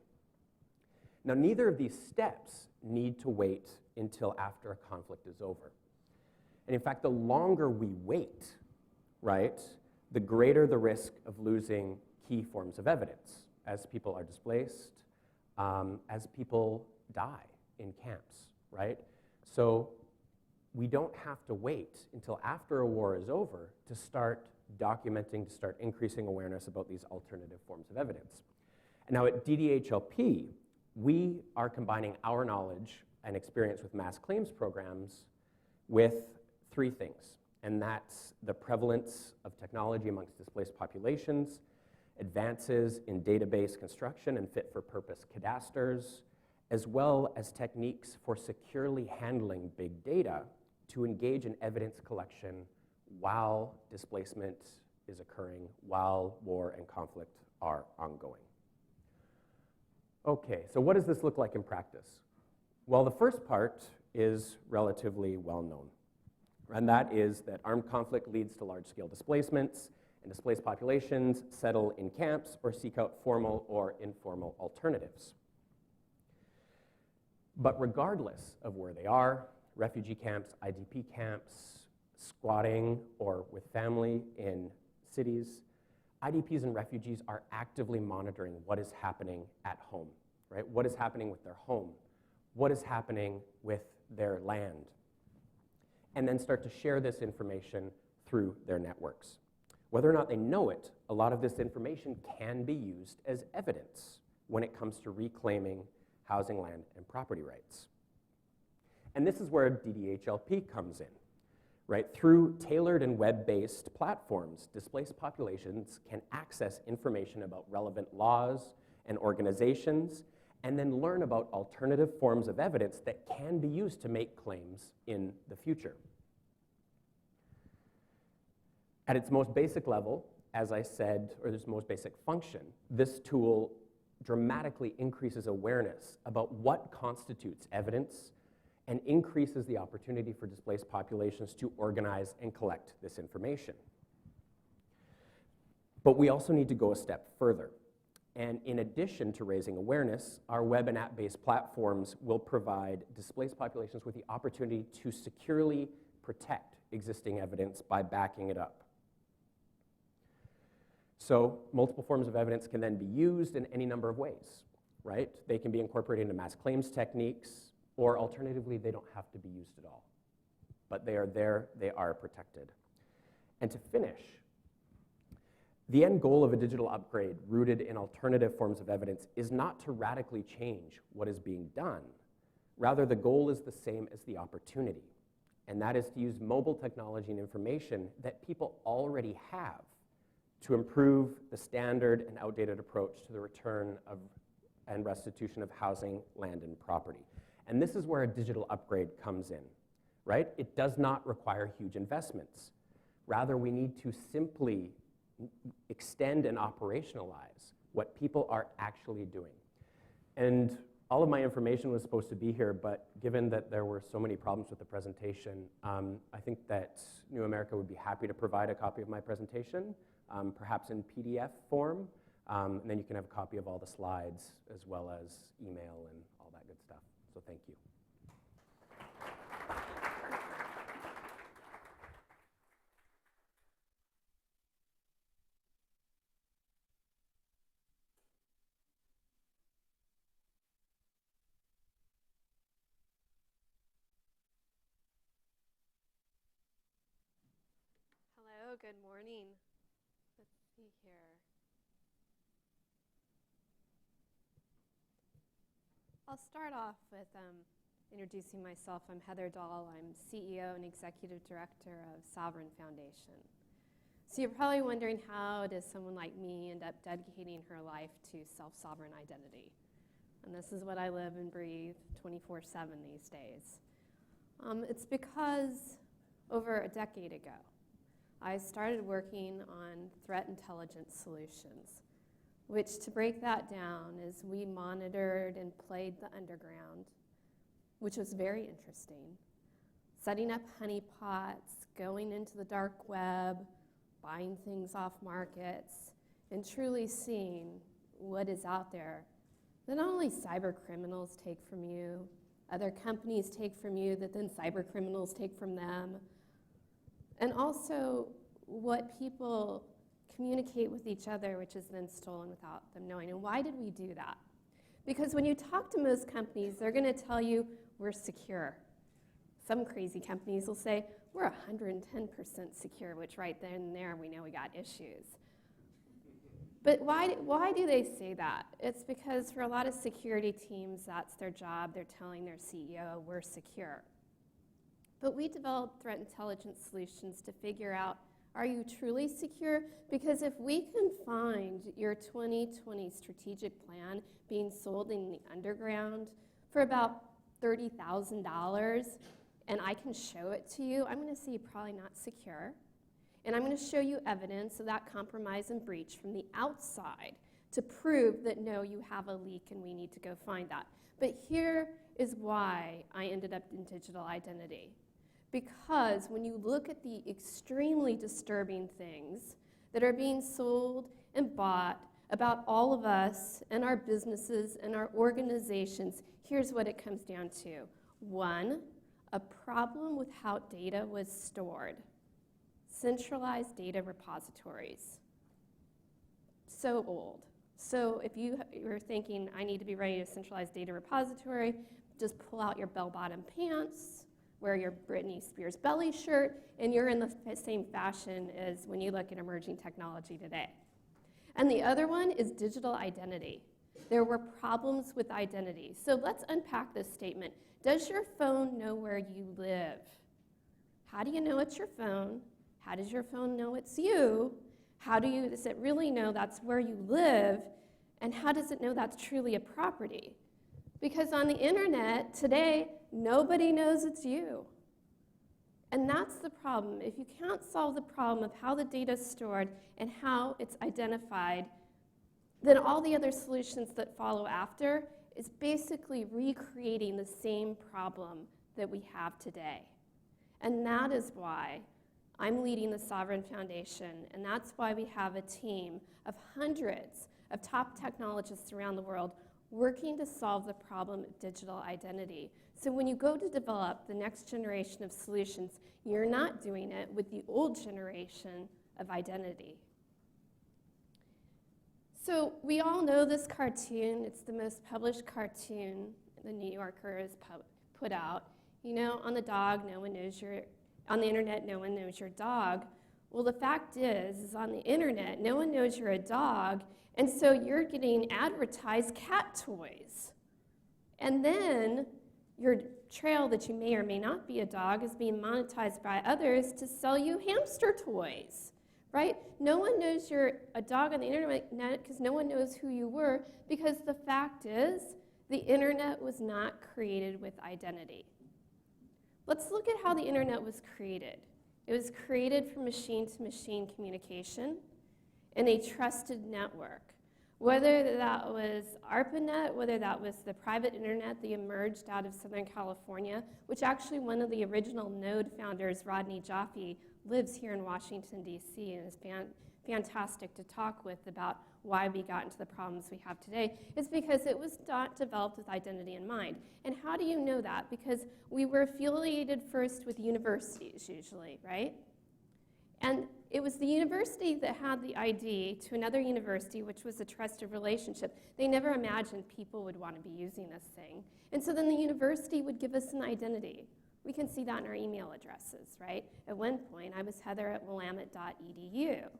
Now, neither of these steps need to wait until after a conflict is over. And in fact, the longer we wait, right, the greater the risk of losing key forms of evidence as people are displaced, as people die in camps, right? So we don't have to wait until after a war is over to start documenting, to start increasing awareness about these alternative forms of evidence. And now at DDHLP, we are combining our knowledge and experience with mass claims programs with three things, and that's the prevalence of technology amongst displaced populations, advances in database construction and fit-for-purpose cadasters, as well as techniques for securely handling big data to engage in evidence collection while displacement is occurring, while war and conflict are ongoing. Okay, so what does this look like in practice? Well, the first part is relatively well known, and that is that armed conflict leads to large-scale displacements, and displaced populations settle in camps or seek out formal or informal alternatives. But regardless of where they are, refugee camps, IDP camps, squatting, or with family in cities, IDPs and refugees are actively monitoring what is happening at home, right? What is happening with their home? What is happening with their land? And then start to share this information through their networks. Whether or not they know it, a lot of this information can be used as evidence when it comes to reclaiming housing, land, and property rights. And this is where DDHLP comes in, right? Through tailored and web-based platforms, displaced populations can access information about relevant laws and organizations, and then learn about alternative forms of evidence that can be used to make claims in the future. At its most basic level, as I said, or its most basic function, this tool dramatically increases awareness about what constitutes evidence and increases the opportunity for displaced populations to organize and collect this information. But we also need to go a step further. And in addition to raising awareness, our web and app-based platforms will provide displaced populations with the opportunity to securely protect existing evidence by backing it up. So multiple forms of evidence can then be used in any number of ways, right? They can be incorporated into mass claims techniques, or alternatively, they don't have to be used at all. But they are there, they are protected. And to finish, The end goal of a digital upgrade rooted in alternative forms of evidence is not to radically change what is being done. Rather, the goal is the same as the opportunity, and that is to use mobile technology and information that people already have to improve the standard and outdated approach to the return of and restitution of housing, land, and property. And this is where a digital upgrade comes in, right? It does not require huge investments. Rather, we need to simply extend and operationalize what people are actually doing. And all of my information was supposed to be here, but given that there were so many problems with the presentation, I think that New America would be happy to provide a copy of my presentation, perhaps in PDF form, and then you can have a copy of all the slides as well as email and all that good stuff. So thank you. Hello, good morning. Let's see here. I'll start off with introducing myself. I'm Heather Dahl. I'm CEO and Executive Director of Sovereign Foundation. So you're probably wondering, how does someone like me end up dedicating her life to self-sovereign identity? And this is what I live and breathe 24/7 these days. It's because over a decade ago, I started working on threat intelligence solutions, which, to break that down, is we monitored and played the underground, which was very interesting. Setting up honeypots, going into the dark web, buying things off markets, and truly seeing what is out there that not only cyber criminals take from you, other companies take from you that then cyber criminals take from them, and also what people communicate with each other, which is then stolen without them knowing. And why did we do that? Because when you talk to most companies, they're going to tell you we're secure. Some crazy companies will say we're 110% secure, which right then and there we know we got issues. But why do they say that? It's because for a lot of security teams, that's their job. They're telling their CEO, we're secure. But we developed threat intelligence solutions to figure out, are you truly secure? Because if we can find your 2020 strategic plan being sold in the underground for about $30,000, and I can show it to you, I'm going to say you're probably not secure. And I'm going to show you evidence of that compromise and breach from the outside to prove that, no, you have a leak and we need to go find that. But here is why I ended up in digital identity. Because when you look at the extremely disturbing things that are being sold and bought about all of us and our businesses and our organizations, here's what it comes down to. One, a problem with how data was stored. Centralized data repositories. So old. So if you were thinking, I need to be ready to centralize data repository, just pull out your bell-bottom pants, wear your Britney Spears belly shirt, and you're in the same fashion as when you look at emerging technology today. And the other one is digital identity. There were problems with identity. So let's unpack this statement. Does your phone know where you live? How do you know it's your phone? How does your phone know it's you? Does it really know that's where you live? And how does it know that's truly a property? Because on the internet today, nobody knows it's you. And that's the problem. If you can't solve the problem of how the data is stored and how it's identified, then all the other solutions that follow after is basically recreating the same problem that we have today. And that is why I'm leading the Sovereign Foundation, and that's why we have a team of hundreds of top technologists around the world working to solve the problem of digital identity. So when you go to develop the next generation of solutions, you're not doing it with the old generation of identity. So we all know this cartoon. It's the most published cartoon the New Yorker has put out. You know, on the dog, no one knows your, on the internet, no one knows your dog. Well, the fact is on the internet, no one knows you're a dog, and so you're getting advertised cat toys. And then your trail that you may or may not be a dog is being monetized by others to sell you hamster toys, right? No one knows you're a dog on the internet because no one knows who you were, because the fact is the internet was not created with identity. Let's look at how the internet was created. It was created for machine-to-machine communication in a trusted network. Whether that was ARPANET, whether that was the private internet that emerged out of Southern California, which actually one of the original Node founders, Rodney Jaffe, lives here in Washington, D.C., and is fantastic to talk with about why we got into the problems we have today, is because it was not developed with identity in mind. And how do you know that? Because we were affiliated first with universities usually, right? And it was the university that had the ID to another university, which was a trusted relationship. They never imagined people would want to be using this thing. And so then the university would give us an identity. We can see that in our email addresses, right? At one point, I was heather@willamette.edu.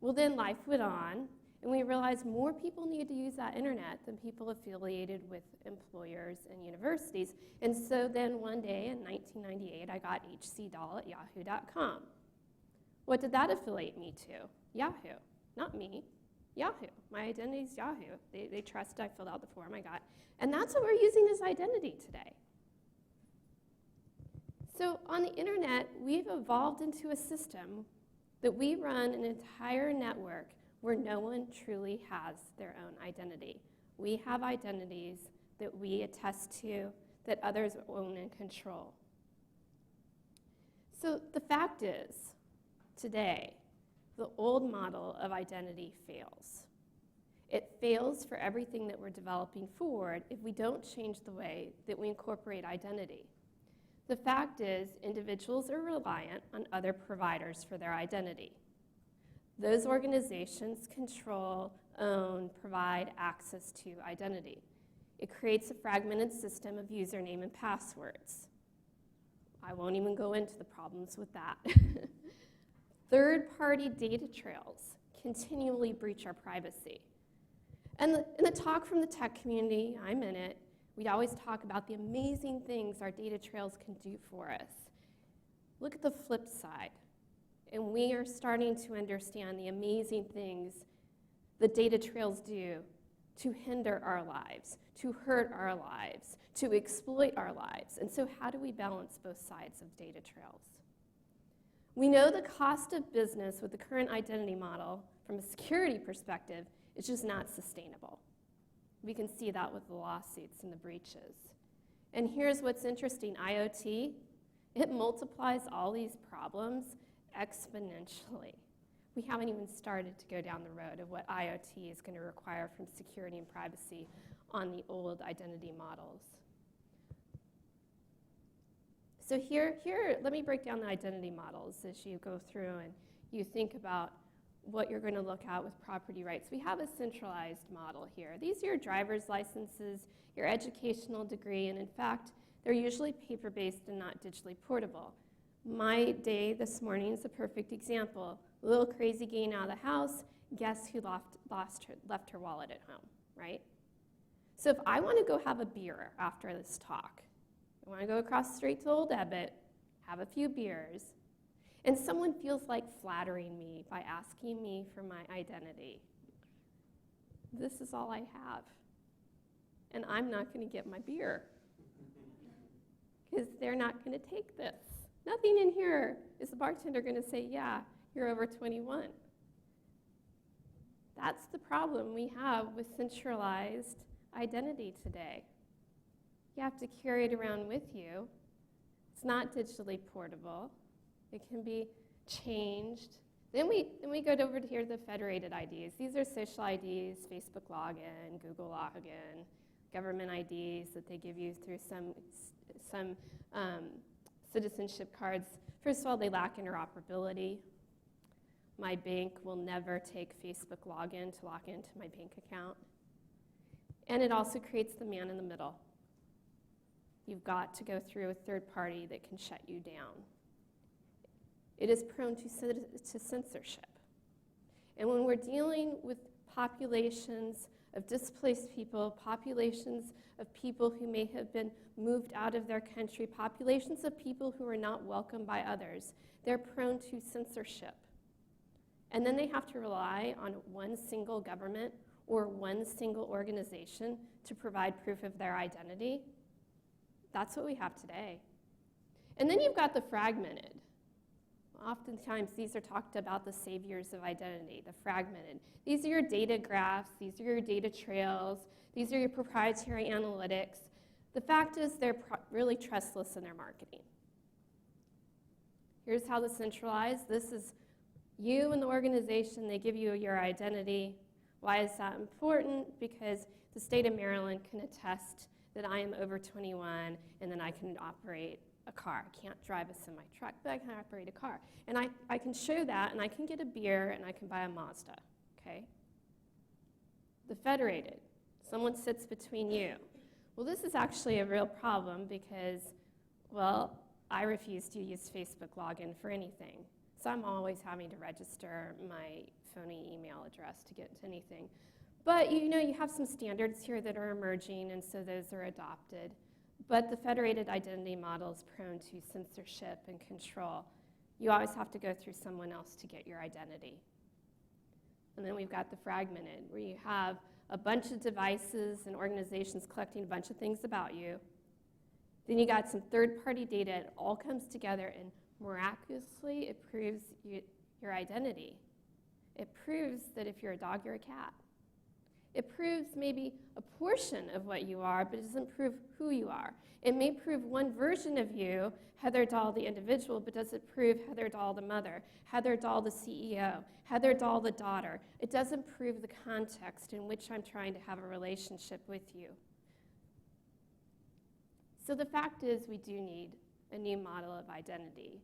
Well, then life went on, and we realized more people needed to use that internet than people affiliated with employers and universities. And so then one day in 1998, I got hcdahl@yahoo.com. What did that affiliate me to? Yahoo. Not me. Yahoo. My identity is Yahoo. They trusted I filled out the form I got. And that's what we're using as identity today. So on the internet, we've evolved into a system that we run an entire network where no one truly has their own identity. We have identities that we attest to, that others own and control. So the fact is, today, the old model of identity fails. It fails for everything that we're developing forward if we don't change the way that we incorporate identity. The fact is, individuals are reliant on other providers for their identity. Those organizations control, own, provide access to identity. It creates a fragmented system of username and passwords. I won't even go into the problems with that. Third-party data trails continually breach our privacy. And in the talk from the tech community, I'm in it, we always talk about the amazing things our data trails can do for us. Look at the flip side. And we are starting to understand the amazing things the data trails do to hinder our lives, to hurt our lives, to exploit our lives. And so how do we balance both sides of data trails? We know the cost of business with the current identity model from a security perspective is just not sustainable. We can see that with the lawsuits and the breaches. And here's what's interesting, IoT, it multiplies all these problems exponentially. We haven't even started to go down the road of what IoT is going to require from security and privacy on the old identity models. So here, let me break down the identity models as you go through and you think about what you're going to look at with property rights. We have a centralized model here. These are your driver's licenses, your educational degree, and in fact, they're usually paper-based and not digitally portable. My day this morning is a perfect example. A little crazy getting out of the house, guess who left her wallet at home, right? So if I want to go have a beer after this talk, I want to go across the street to Old Ebbitt, have a few beers, and someone feels like flattering me by asking me for my identity. This is all I have. And I'm not going to get my beer because they're not going to take this. Nothing in here is the bartender going to say, yeah, you're over 21. That's the problem we have with centralized identity today. You have to carry it around with you. It's not digitally portable. It can be changed. Then we go over to here the federated IDs. These are social IDs, Facebook login, Google login, government IDs that they give you through some citizenship cards. First of all, they lack interoperability. My bank will never take Facebook login to log into my bank account. And it also creates the man in the middle. You've got to go through a third party that can shut you down. It is prone to censorship. And when we're dealing with populations of displaced people, populations of people who may have been moved out of their country, populations of people who are not welcomed by others, they're prone to censorship. And then they have to rely on one single government or one single organization to provide proof of their identity. That's what we have today. And then you've got the fragmented. Oftentimes, these are talked about the saviors of identity, the fragmented. These are your data graphs, these are your data trails, these are your proprietary analytics. The fact is they're really trustless in their marketing. Here's how to centralize. This is you and the organization, they give you your identity. Why is that important? Because the state of Maryland can attest that I am over 21 and then I can operate a car. I can't drive a semi-truck, but I can operate a car. And I can show that, and I can get a beer, and I can buy a Mazda, okay? The federated, someone sits between you. Well, this is actually a real problem because, well, I refuse to use Facebook login for anything. So I'm always having to register my phony email address to get to anything. But you know, you have some standards here that are emerging, and so those are adopted. But the federated identity model is prone to censorship and control. You always have to go through someone else to get your identity. And then we've got the fragmented, where you have a bunch of devices and organizations collecting a bunch of things about you. Then you got some third-party data. It all comes together, and miraculously, it proves your identity. It proves that if you're a dog, you're a cat. It proves maybe a portion of what you are, but it doesn't prove who you are. It may prove one version of you, Heather Dahl the individual, but does it prove Heather Dahl the mother, Heather Dahl the CEO, Heather Dahl the daughter? It doesn't prove the context in which I'm trying to have a relationship with you. So the fact is we do need a new model of identity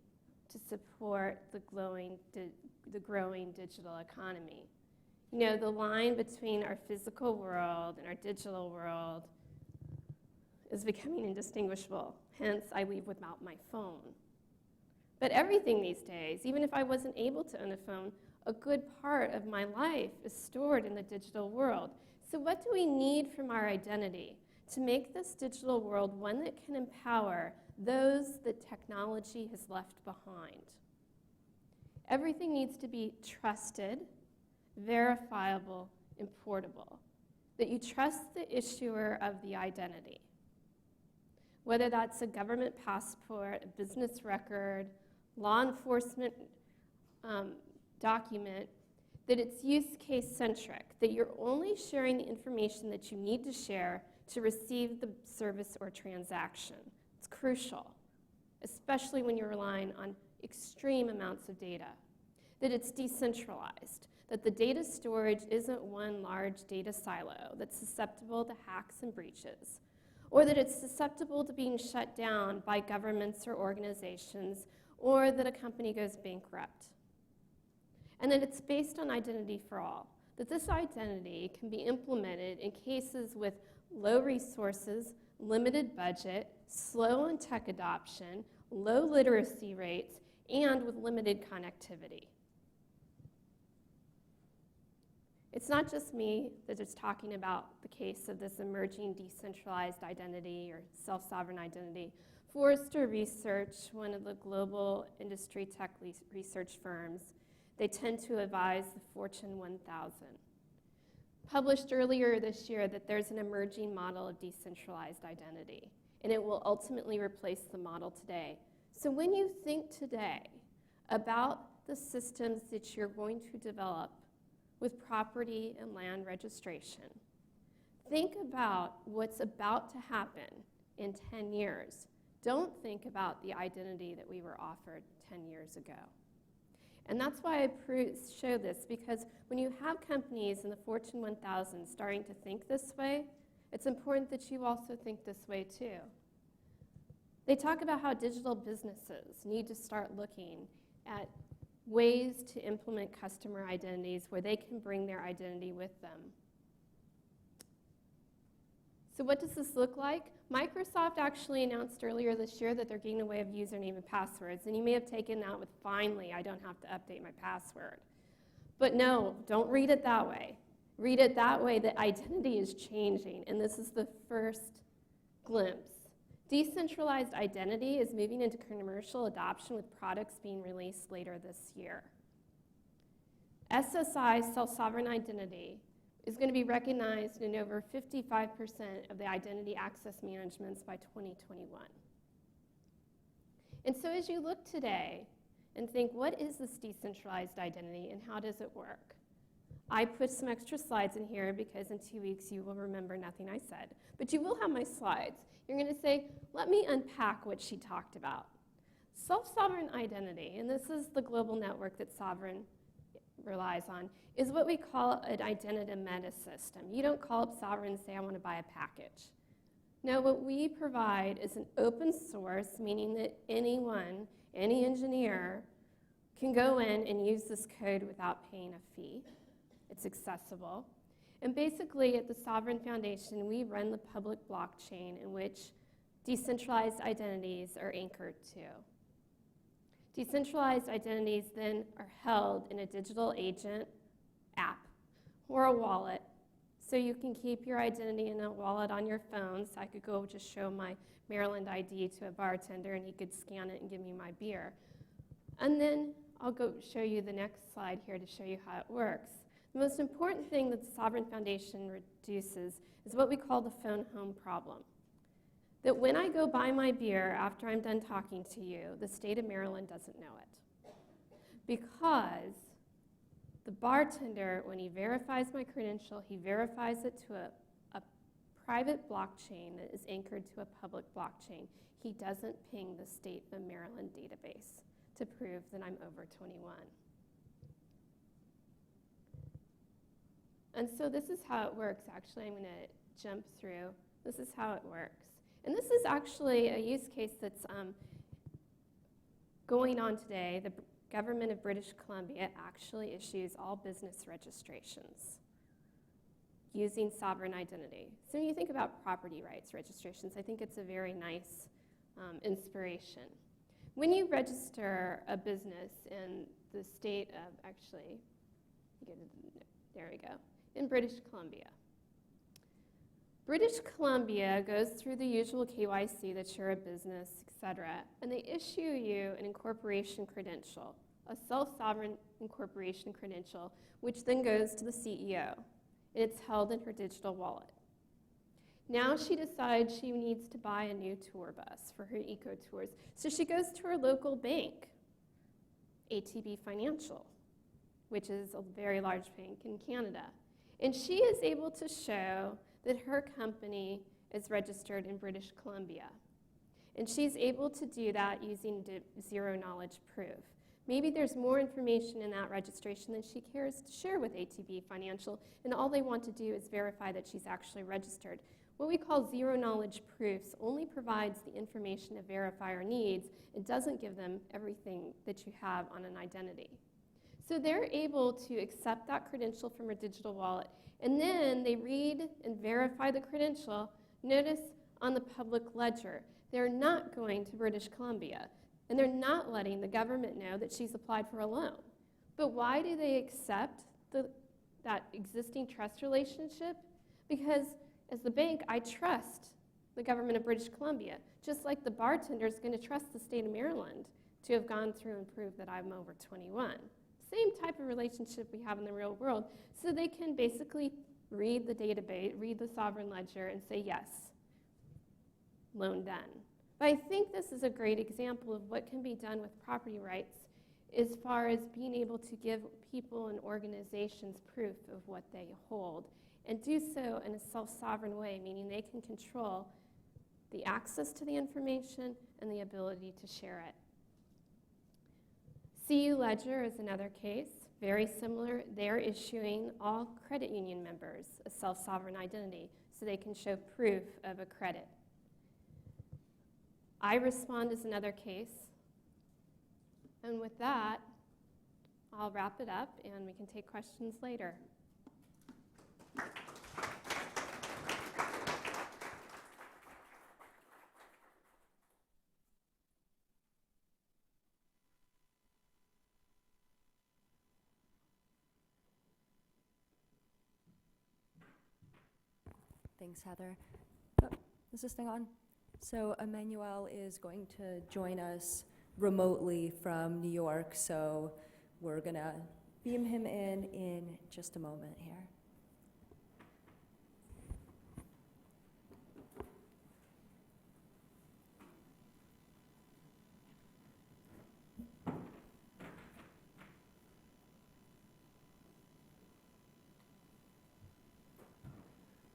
to support the growing digital economy. You know, the line between our physical world and our digital world is becoming indistinguishable. Hence, I leave without my phone. But everything these days, even if I wasn't able to own a phone, a good part of my life is stored in the digital world. So what do we need from our identity to make this digital world one that can empower those that technology has left behind? Everything needs to be trusted, verifiable, and portable, that you trust the issuer of the identity. Whether that's a government passport, a business record, law enforcement document, that it's use case centric, that you're only sharing the information that you need to share to receive the service or transaction. It's crucial, especially when you're relying on extreme amounts of data. That it's decentralized, that the data storage isn't one large data silo that's susceptible to hacks and breaches, or that it's susceptible to being shut down by governments or organizations, or that a company goes bankrupt. And that it's based on identity for all, that this identity can be implemented in cases with low resources, limited budget, slow on tech adoption, low literacy rates, and with limited connectivity. It's not just me that is talking about the case of this emerging decentralized identity or self-sovereign identity. Forrester Research, one of the global industry tech research firms, they tend to advise the Fortune 1000. Published earlier this year that there's an emerging model of decentralized identity, and it will ultimately replace the model today. So when you think today about the systems that you're going to develop with property and land registration, think about what's about to happen in 10 years. Don't think about the identity that we were offered 10 years ago. And that's why I show this, because when you have companies in the Fortune 1000 starting to think this way, it's important that you also think this way too. They talk about how digital businesses need to start looking at ways to implement customer identities where they can bring their identity with them. So what does this look like? Microsoft actually announced earlier this year that they're getting away with username and passwords, and you may have taken that with, finally, I don't have to update my password. But no, don't read it that way. Read it that way that identity is changing, and this is the first glimpse. Decentralized identity is moving into commercial adoption with products being released later this year. SSI, self-sovereign identity, is going to be recognized in over 55% of the identity access managements by 2021. And so as you look today and think, what is this decentralized identity and how does it work? I put some extra slides in here because in 2 weeks you will remember nothing I said, but you will have my slides. You're going to say, let me unpack what she talked about. Self-sovereign identity, and this is the global network that Sovereign relies on, is what we call an identity meta system. You don't call up Sovereign and say, I want to buy a package. No, what we provide is an open source, meaning that anyone, any engineer, can go in and use this code without paying a fee. It's accessible. And basically, at the Sovereign Foundation, we run the public blockchain in which decentralized identities are anchored to. Decentralized identities then are held in a digital agent app or a wallet. So you can keep your identity in a wallet on your phone. So I could go just show my Maryland ID to a bartender and he could scan it and give me my beer. And then I'll go show you the next slide here to show you how it works. The most important thing that the Sovereign Foundation reduces is what we call the phone home problem. That when I go buy my beer after I'm done talking to you, the state of Maryland doesn't know it. Because the bartender, when he verifies my credential, he verifies it to a private blockchain that is anchored to a public blockchain. He doesn't ping the state of Maryland database to prove that I'm over 21. And so this is how it works. Actually, I'm going to jump through. This is how it works. And this is actually a use case that's going on today. The government of British Columbia actually issues all business registrations using sovereign identity. So when you think about property rights registrations, I think it's a very nice inspiration. When you register a business in the state of, actually, there we go, in British Columbia. British Columbia goes through the usual KYC that you're a business, et cetera, and they issue you an incorporation credential, a self-sovereign incorporation credential, which then goes to the CEO, and it's held in her digital wallet. Now she decides she needs to buy a new tour bus for her eco tours, so she goes to her local bank, ATB Financial, which is a very large bank in Canada. And she is able to show that her company is registered in British Columbia. And she's able to do that using zero-knowledge proof. Maybe there's more information in that registration than she cares to share with ATB Financial, and all they want to do is verify that she's actually registered. What we call zero-knowledge proofs only provides the information a verifier needs. It doesn't give them everything that you have on an identity. So they're able to accept that credential from her digital wallet, and then they read and verify the credential. Notice on the public ledger, they're not going to British Columbia, and they're not letting the government know that she's applied for a loan. But why do they accept that existing trust relationship? Because as the bank, I trust the government of British Columbia, just like the bartender is going to trust the state of Maryland to have gone through and proved that I'm over 21. Same type of relationship we have in the real world. So they can basically read the database, read the sovereign ledger, and say, yes, loan done. But I think this is a great example of what can be done with property rights as far as being able to give people and organizations proof of what they hold, and do so in a self-sovereign way, meaning they can control the access to the information and the ability to share it. CU Ledger is another case, very similar. They're issuing all credit union members a self-sovereign identity so they can show proof of a credit. iRespond is another case. And with that, I'll wrap it up and we can take questions later. Thanks, Heather. Oh, is this thing on? So Emmanuel is going to join us remotely from New York, so we're gonna beam him in just a moment here.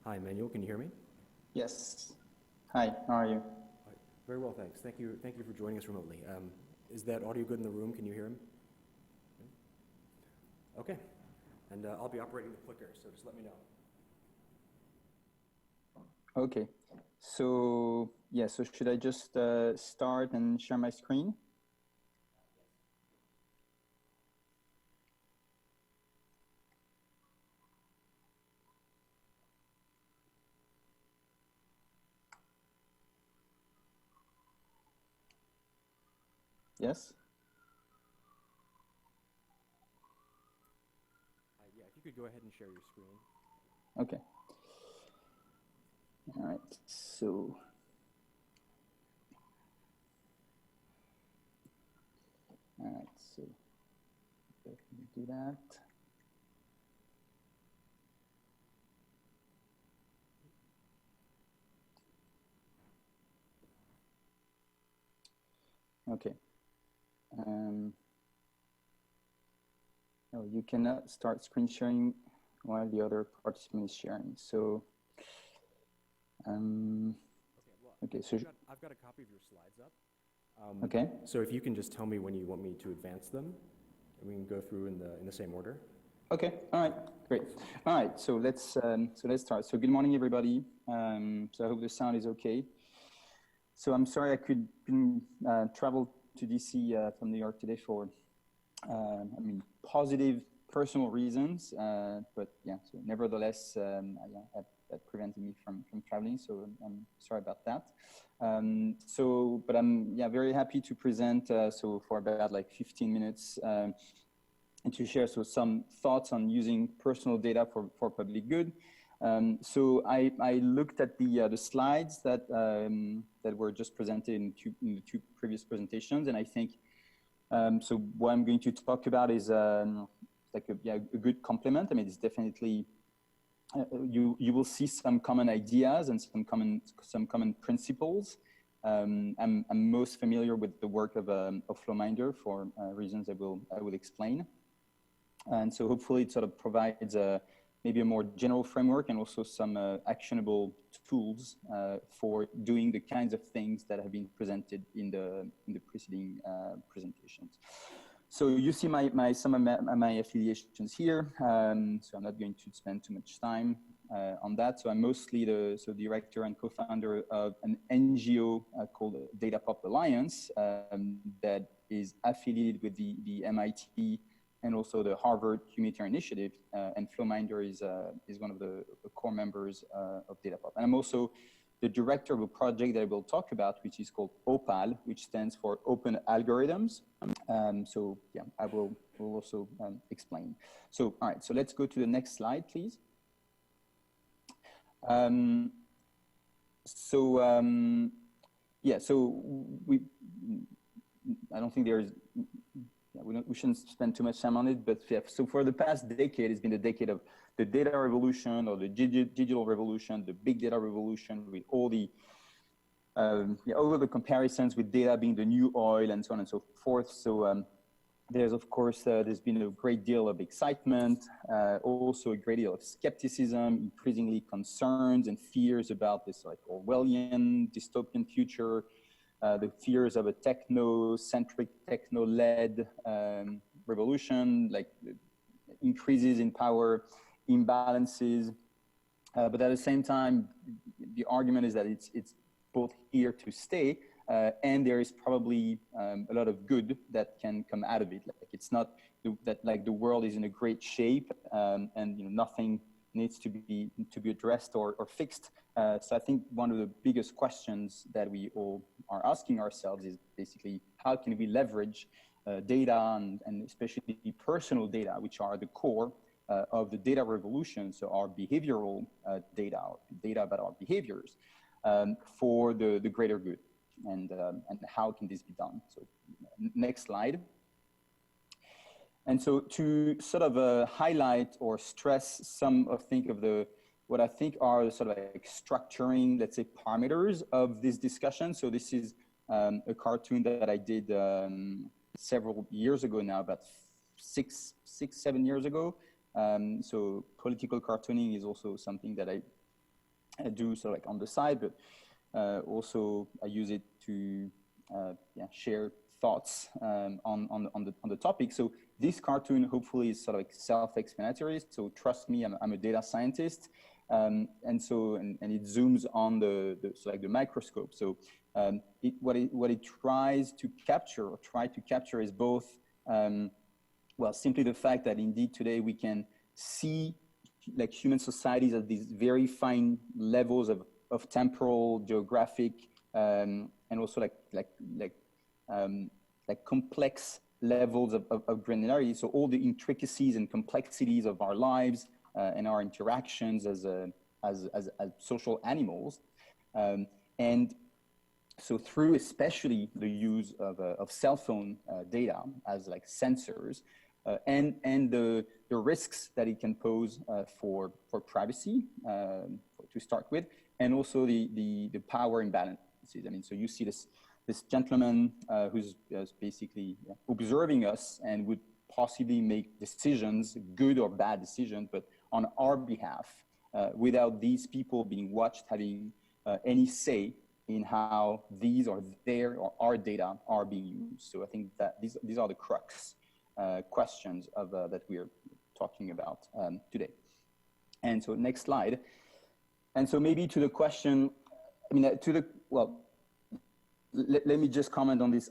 Hi, Emmanuel, can you hear me? Yes. Hi, how are you? Very well, thanks. Thank you for joining us remotely. Is that audio good in the room? Can you hear him? Okay. And I'll be operating the clicker, so just let me know. Okay. So, yeah, so should I just start and share my screen? Yes? Yeah, if you could go ahead and share your screen. Okay. All right, so. All right, so let me do that. Okay. Oh, you cannot start screen sharing while the other participant is sharing. So, okay, so I've got a copy of your slides up. okay. So if you can just tell me when you want me to advance them, and we can go through in the same order. Okay. All right. Great. All right. So let's start. So good morning, everybody. So I hope the sound is okay. So I'm sorry I couldn't travel to DC from New York today for, positive personal reasons. But yeah. So nevertheless, that prevented me from traveling. So I'm sorry about that. But I'm very happy to present. So for about like 15 minutes. And to share some thoughts on using personal data for public good. So I looked at the slides that were just presented in the two previous presentations, and I think so. What I'm going to talk about is like a good complement. I mean, it's definitely you will see some common ideas and some common principles. I'm most familiar with the work of Flowminder for reasons I will explain. And so hopefully it sort of provides maybe a more general framework and also some actionable tools for doing the kinds of things that have been presented in the preceding presentations. So you see some of my affiliations here. So I'm not going to spend too much time on that. So I'm mostly the director and co-founder of an NGO called Data Pop Alliance that is affiliated with the MIT and also the Harvard Humanitarian Initiative, and Flowminder is one of the core members of DataPop. And I'm also the director of a project that I will talk about, which is called OPAL, which stands for Open Algorithms. So yeah, I will also explain. So all right, so let's go to the next slide, please. Yeah, so I don't think there's. We shouldn't spend too much time on it, but yeah, so for the past decade, it's been the decade of the data revolution or the digital revolution, the big data revolution, with all of the comparisons with data being the new oil and so on and so forth. So there's, of course, there's been a great deal of excitement, also a great deal of skepticism, increasingly concerns and fears about this like Orwellian dystopian future. The fears of a techno-centric, techno-led revolution, like increases in power, imbalances. But at the same time, the argument is that it's both here to stay, and there is probably a lot of good that can come out of it. Like it's not that like the world is in a great shape, and nothing needs to be addressed or fixed. So I think one of the biggest questions that we all are asking ourselves is basically how can we leverage data and especially personal data, which are the core of the data revolution, so our behavioral data, or data about our behaviors, for the greater good, and how can this be done? So next slide. And so to sort of highlight or stress some of what I think are sort of like structuring, let's say, parameters of this discussion. So this is a cartoon that I did several years ago now, about six, 7 years ago. So political cartooning is also something that I do sort of like on the side, but also I use it to share thoughts on the topic. So this cartoon hopefully is sort of like self-explanatory. So trust me, I'm a data scientist, and it zooms on the microscope. So what it tries to capture is both simply the fact that indeed today we can see like human societies at these very fine levels of temporal, geographic, and also like complex levels of granularity. So all the intricacies and complexities of our lives and our interactions as social animals, and so through especially the use of cell phone data as like sensors, and the risks that it can pose for privacy to start with, and also the power imbalances. I mean, so you see this gentleman who's basically observing us and would possibly make decisions, good or bad decisions, but on our behalf, without these people being watched, having any say in how these or their or our data are being used. So I think that these are the crux questions of that we're talking about today. And so next slide. And so maybe to the question, let me just comment on this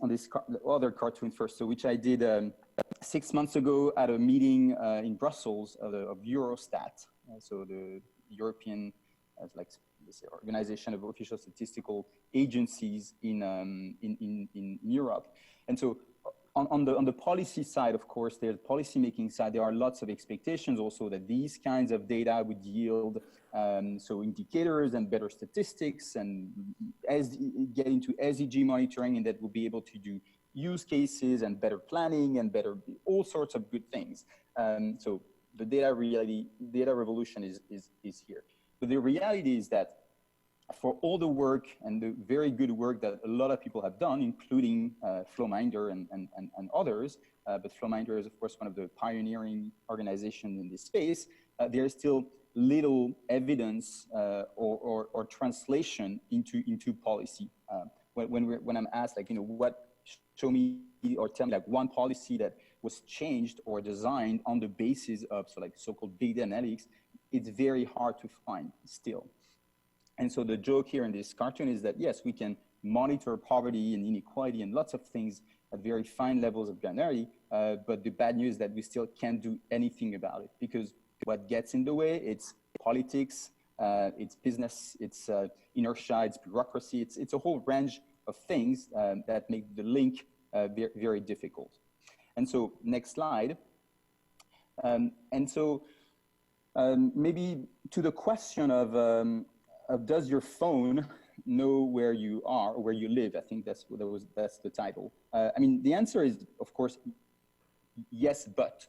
other cartoon first. So which I did 6 months ago at a meeting in Brussels of Eurostat. So the European organization of official statistical agencies in Europe. And so on the policy side, of course, there's policy making side, there are lots of expectations also that these kinds of data would yield so indicators and better statistics, and get into SDG monitoring, and that we'll be able to do use cases and better planning and better all sorts of good things. So the data revolution is here. But the reality is that for all the work and the very good work that a lot of people have done, including Flowminder and others, but Flowminder is of course one of the pioneering organizations in this space, there is still little evidence or translation into policy. When I'm asked, like, show me or tell me like one policy that was changed or designed on the basis of so-called data analytics, it's very hard to find still. And so the joke here in this cartoon is that, yes, we can monitor poverty and inequality and lots of things at very fine levels of granularity, but the bad news is that we still can't do anything about it, because what gets in the way, it's politics, it's business, it's inertia, it's bureaucracy, it's a whole range of things that make the link very, very difficult. And so next slide. Maybe to the question of does your phone know where you are or where you live? I think that's the title. I mean, the answer is, of course, yes, but.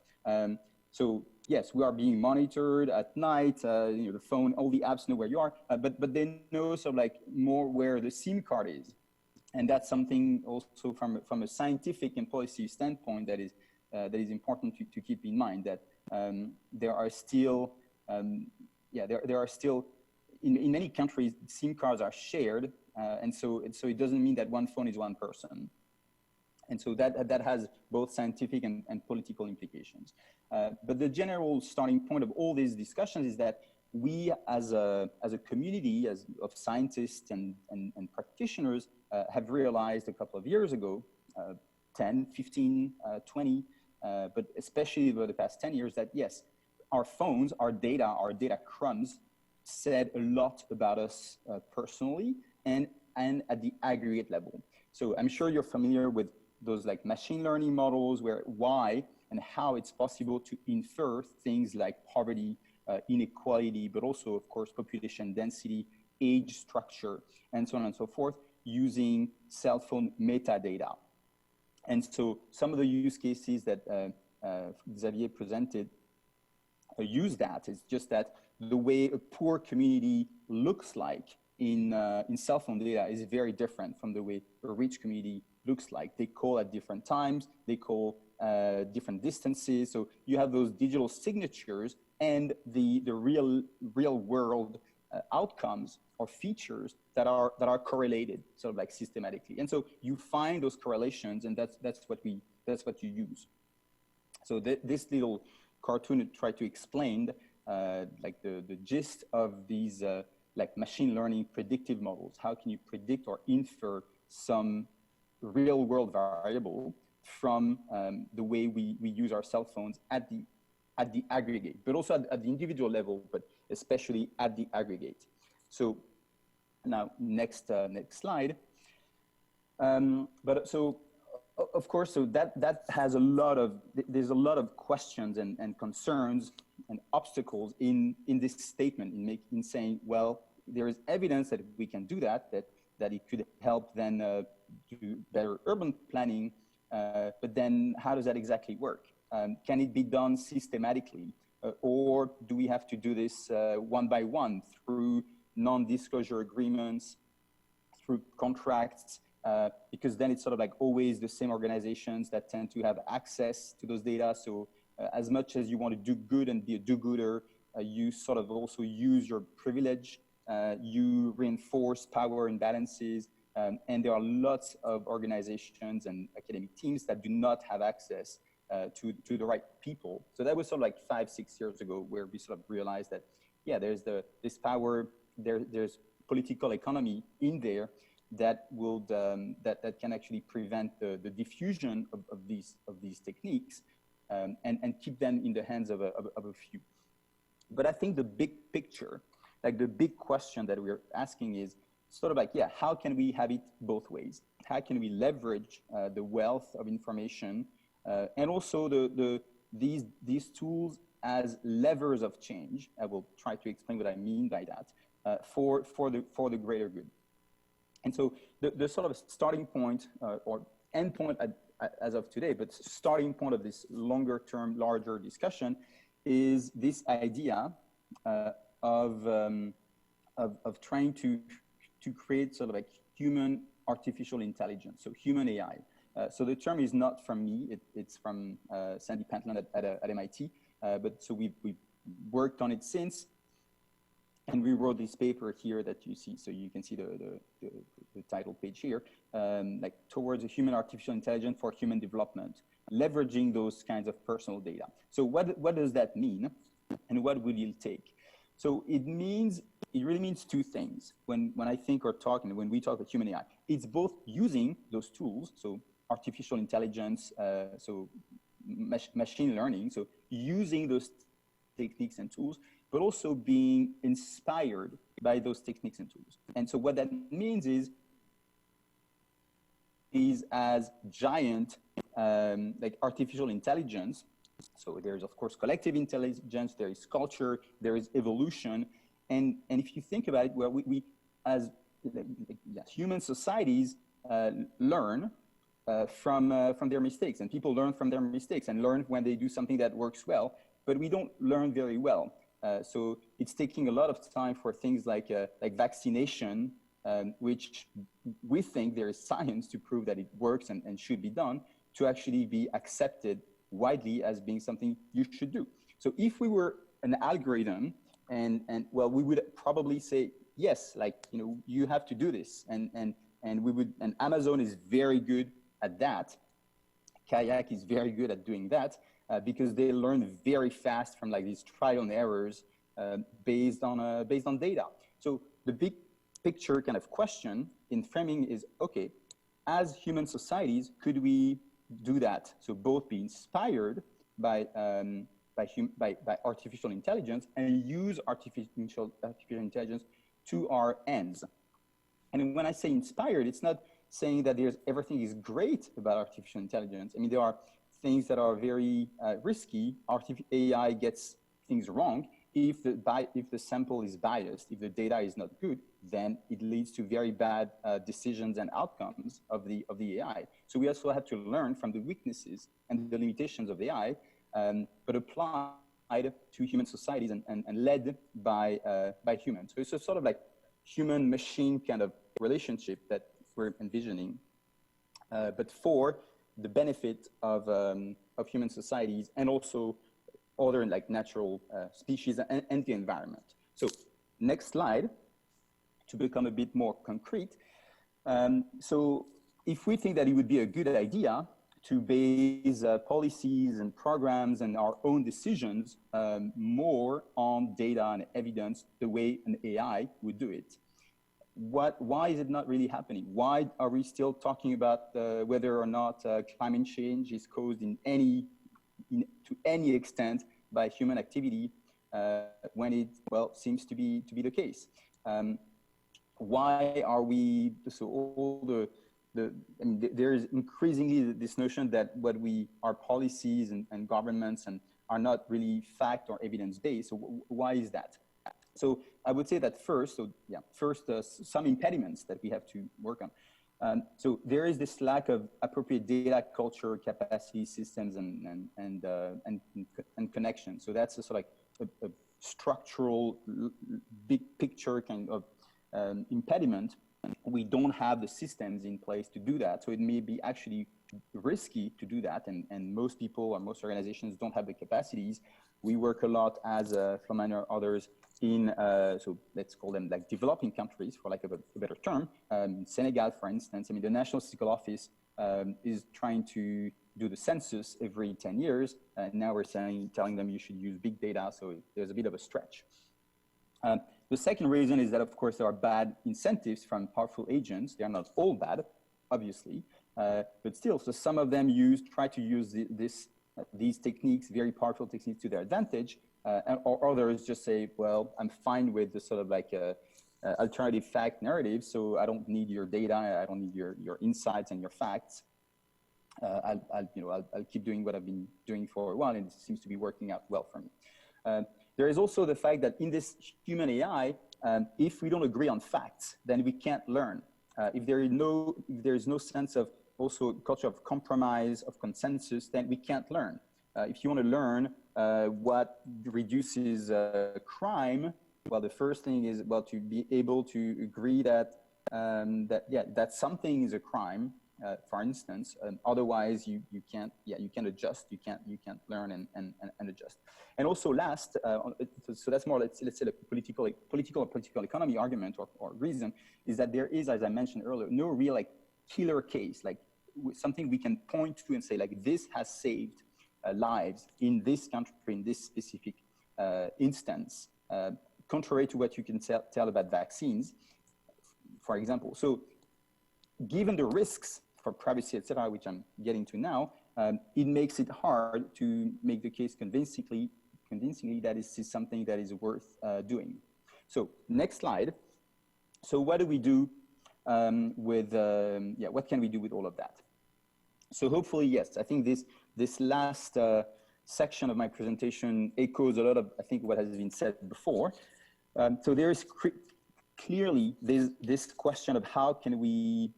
So yes, we are being monitored at night. The phone, all the apps know where you are, but they know sort of like more where the SIM card is, and that's something also from a scientific and policy standpoint that is important to keep in mind, that there are still in many countries, SIM cards are shared, and so it doesn't mean that one phone is one person. And so that has both scientific and political implications. But the general starting point of all these discussions is that we as a community of scientists and practitioners have realized a couple of years ago, 10, 15, 20, but especially over the past 10 years, that yes, our phones, our data crumbs said a lot about us personally and at the aggregate level. So I'm sure you're familiar with those like machine learning models why and how it's possible to infer things like poverty, inequality, but also, of course, population density, age structure, and so on and so forth, using cell phone metadata. And so some of the use cases that Xavier presented use that. It's just that the way a poor community looks like in cell phone data is very different from the way a rich community looks like. They call at different times, they call different distances. So you have those digital signatures and the real world outcomes or features that are correlated sort of like systematically. And so you find those correlations, and that's what you use. So this little cartoon tried to explain like the gist of these like machine learning predictive models. How can you predict or infer some real world variable from the way we use our cell phones at the aggregate, but also at the individual level, but especially at the aggregate. So now next slide. But so of course, so that has there's a lot of questions and concerns and obstacles in this statement in saying, well, there is evidence that we can do that it could help then do better urban planning, but then how does that exactly work? Can it be done systematically, or do we have to do this one by one through non-disclosure agreements, through contracts, because then it's sort of like always the same organizations that tend to have access to those data. So as much as you want to do good and be a do-gooder, you sort of also use your privilege, you reinforce power imbalances, and there are lots of organizations and academic teams that do not have access to the right people. So that was sort of like 5-6 years ago, where we sort of realized that, yeah, there's this power, there's political economy in there that will that can actually prevent the diffusion of these techniques and keep them in the hands of a few. But I think the big picture, like the big question that we're asking is sort of like, yeah, how can we have it both ways? How can we leverage the wealth of information and also these tools as levers of change? I will try to explain what I mean by that for the greater good. And so the sort of starting point or end point as of today, but starting point of this longer term, larger discussion is this idea of trying to create sort of like human artificial intelligence, so human AI. So the term is not from me, it's from Sandy Pentland at MIT, but so we've worked on it since. And we wrote this paper here that you see, so you can see the title page here, like towards a human artificial intelligence for human development, leveraging those kinds of personal data. So what does that mean, and what will it take? So it really means two things when I think or talking, when we talk about human AI. It's both using those tools, so artificial intelligence, so machine learning, so using those techniques and tools, but also being inspired by those techniques and tools. And so what that means is as giant like artificial intelligence. So there's of course collective intelligence, there is culture, there is evolution. And if you think about it, well, we as human societies learn from their mistakes, and people learn from their mistakes and learn when they do something that works well, but we don't learn very well. So it's taking a lot of time for things like vaccination, which we think there is science to prove that it works and should be done, to actually be accepted widely as being something you should do. So if we were an algorithm, and well, we would probably say, yes, like, you know, you have to do this. And Amazon is very good at that. Kayak is very good at doing that. Because they learn very fast from like these trial and errors based on data. So the big picture kind of question in framing is, okay, as human societies, could we do that? So both be inspired by artificial intelligence and use artificial intelligence to our ends. And when I say inspired, it's not saying that everything is great about artificial intelligence. I mean, there are things that are very risky, AI gets things wrong. If the sample is biased, if the data is not good, then it leads to very bad decisions and outcomes of the AI. So we also have to learn from the weaknesses and the limitations of AI, but applied to human societies and led by humans. So it's a sort of like human-machine kind of relationship that we're envisioning, but for the benefit of human societies and also other like natural species and the environment. So next slide, to become a bit more concrete. So if we think that it would be a good idea to base policies and programs and our own decisions more on data and evidence the way an AI would do it, why is it not really happening? Why are we still talking about whether or not climate change is caused to any extent by human activity when it, well, seems to be the case? Why are we, so all I mean, there is increasingly this notion that our policies and governments are not really fact or evidence-based. So why is that? So I would say that first, some impediments that we have to work on. So there is this lack of appropriate data culture, capacity, systems, and connection. So that's a sort of like a structural, big picture kind of impediment. We don't have the systems in place to do that. So it may be actually risky to do that. And most people or most organizations don't have the capacities. We work a lot as Flomine or others in, so let's call them like developing countries, for lack of a better term. Senegal, for instance, I mean, the National Statistical Office is trying to do the census every 10 years. And now we're telling them you should use big data. So there's a bit of a stretch. The second reason is that, of course, there are bad incentives from powerful agents. They are not all bad, obviously, but still, so some of them try to use these techniques, very powerful techniques, to their advantage, or others just say, well, I'm fine with the sort of like alternative fact narrative, so I don't need your data, I don't need your insights and your facts. I'll keep doing what I've been doing for a while, and it seems to be working out well for me. There is also the fact that in this human AI, if we don't agree on facts, then we can't learn. If there is no sense of also culture of compromise, of consensus, then we can't learn. If you want to learn what reduces crime, well, the first thing is, well, to be able to agree that that something is a crime, for instance. Otherwise, you can't adjust. You can't learn and adjust. And also, last, so that's more, let's say, the political economy argument or reason is that there is, as I mentioned earlier, no real like killer case, like something we can point to and say like this has saved lives in this country, in this specific instance, contrary to what you can tell about vaccines, for example. So given the risks for privacy, et cetera, which I'm getting to now, it makes it hard to make the case convincingly that this is something that is worth doing. So next slide. So what do we do what can we do with all of that? So hopefully, yes, I think this last section of my presentation echoes a lot of, I think, what has been said before. So there is clearly this question of how can we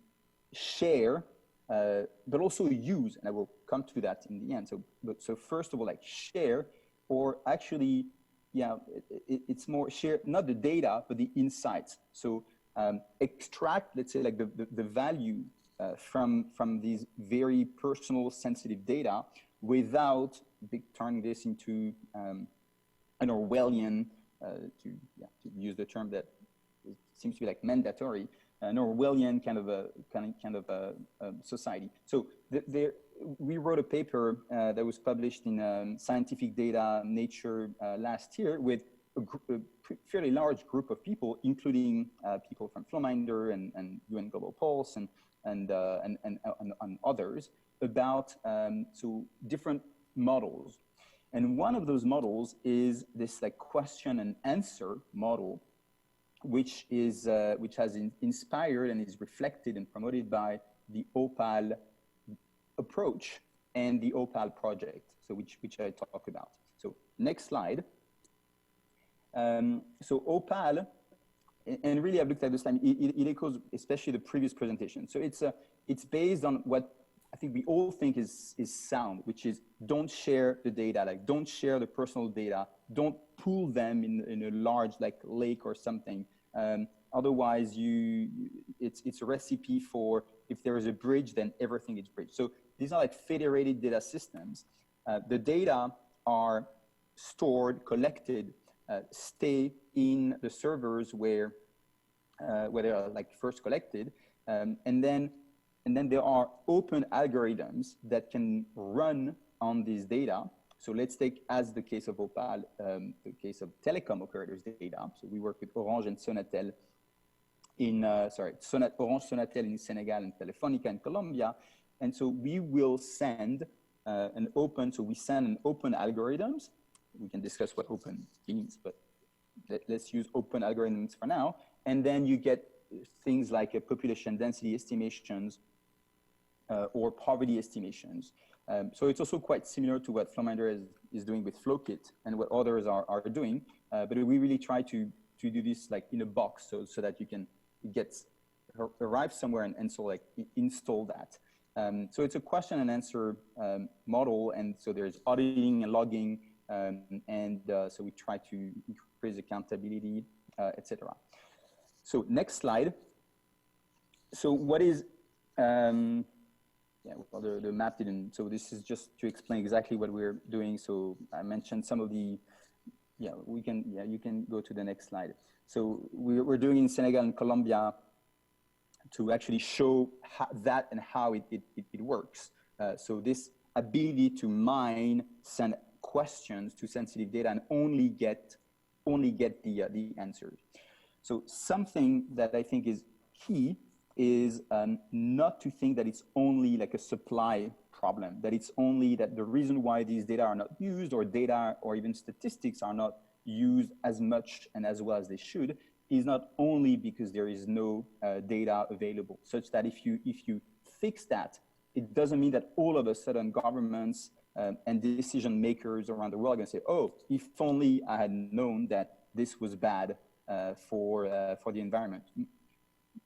share, but also use, and I will come to that in the end. So first of all, like share, or actually, it's more share, not the data, but the insights. So extract, let's say, like the value from these very personal, sensitive data without turning this into an Orwellian, to use the term that seems to be like mandatory, an Orwellian kind of a society. So we wrote a paper that was published in Scientific Data Nature last year with a fairly large group of people, including people from Flowminder and UN Global Pulse and others, about so different models. And one of those models is this like question and answer model, which has inspired and is reflected and promoted by the OPAL approach and the Opal project, so which I talk about. So next slide. So Opal, and really I've looked at this time, it echoes especially the previous presentation. So it's based on what I think we all think is sound, which is don't share the data, like don't share the personal data, don't pool them in a large like lake or something. Otherwise it's a recipe for if there is a bridge, then everything is bridged. So these are like federated data systems. The data are stored, collected, stay in the servers where they are like first collected, and then there are open algorithms that can run on this data. So let's take, as the case of Opal, the case of telecom operators data. So we work with Orange and Sonatel in, Orange, Sonatel in Senegal and Telefonica in Colombia. And so we will send we send an open algorithms. We can discuss what open means, but let's use open algorithms for now. And then you get things like population density estimations or poverty estimations. So it's also quite similar to what Flowminder is doing with FlowKit and what others are doing. But we really try to do this like in a box so that you can arrive somewhere and so like install that. So it's a question and answer model. And so there's auditing and logging. So we try to increase accountability, etc. So next slide. So what is, the map didn't, so this is just to explain exactly what we're doing. So I mentioned some of the, you can go to the next slide. So we're doing in Senegal and Colombia to actually show that and how it works. So this ability to mine, send questions to sensitive data and only get the answers. So something that I think is key is not to think that it's only like a supply problem, that it's only that the reason why these data are not used or data or even statistics are not used as much and as well as they should is not only because there is no data available, such that if you fix that, it doesn't mean that all of a sudden governments and decision makers around the world are going to say, oh, if only I had known that this was bad for the environment.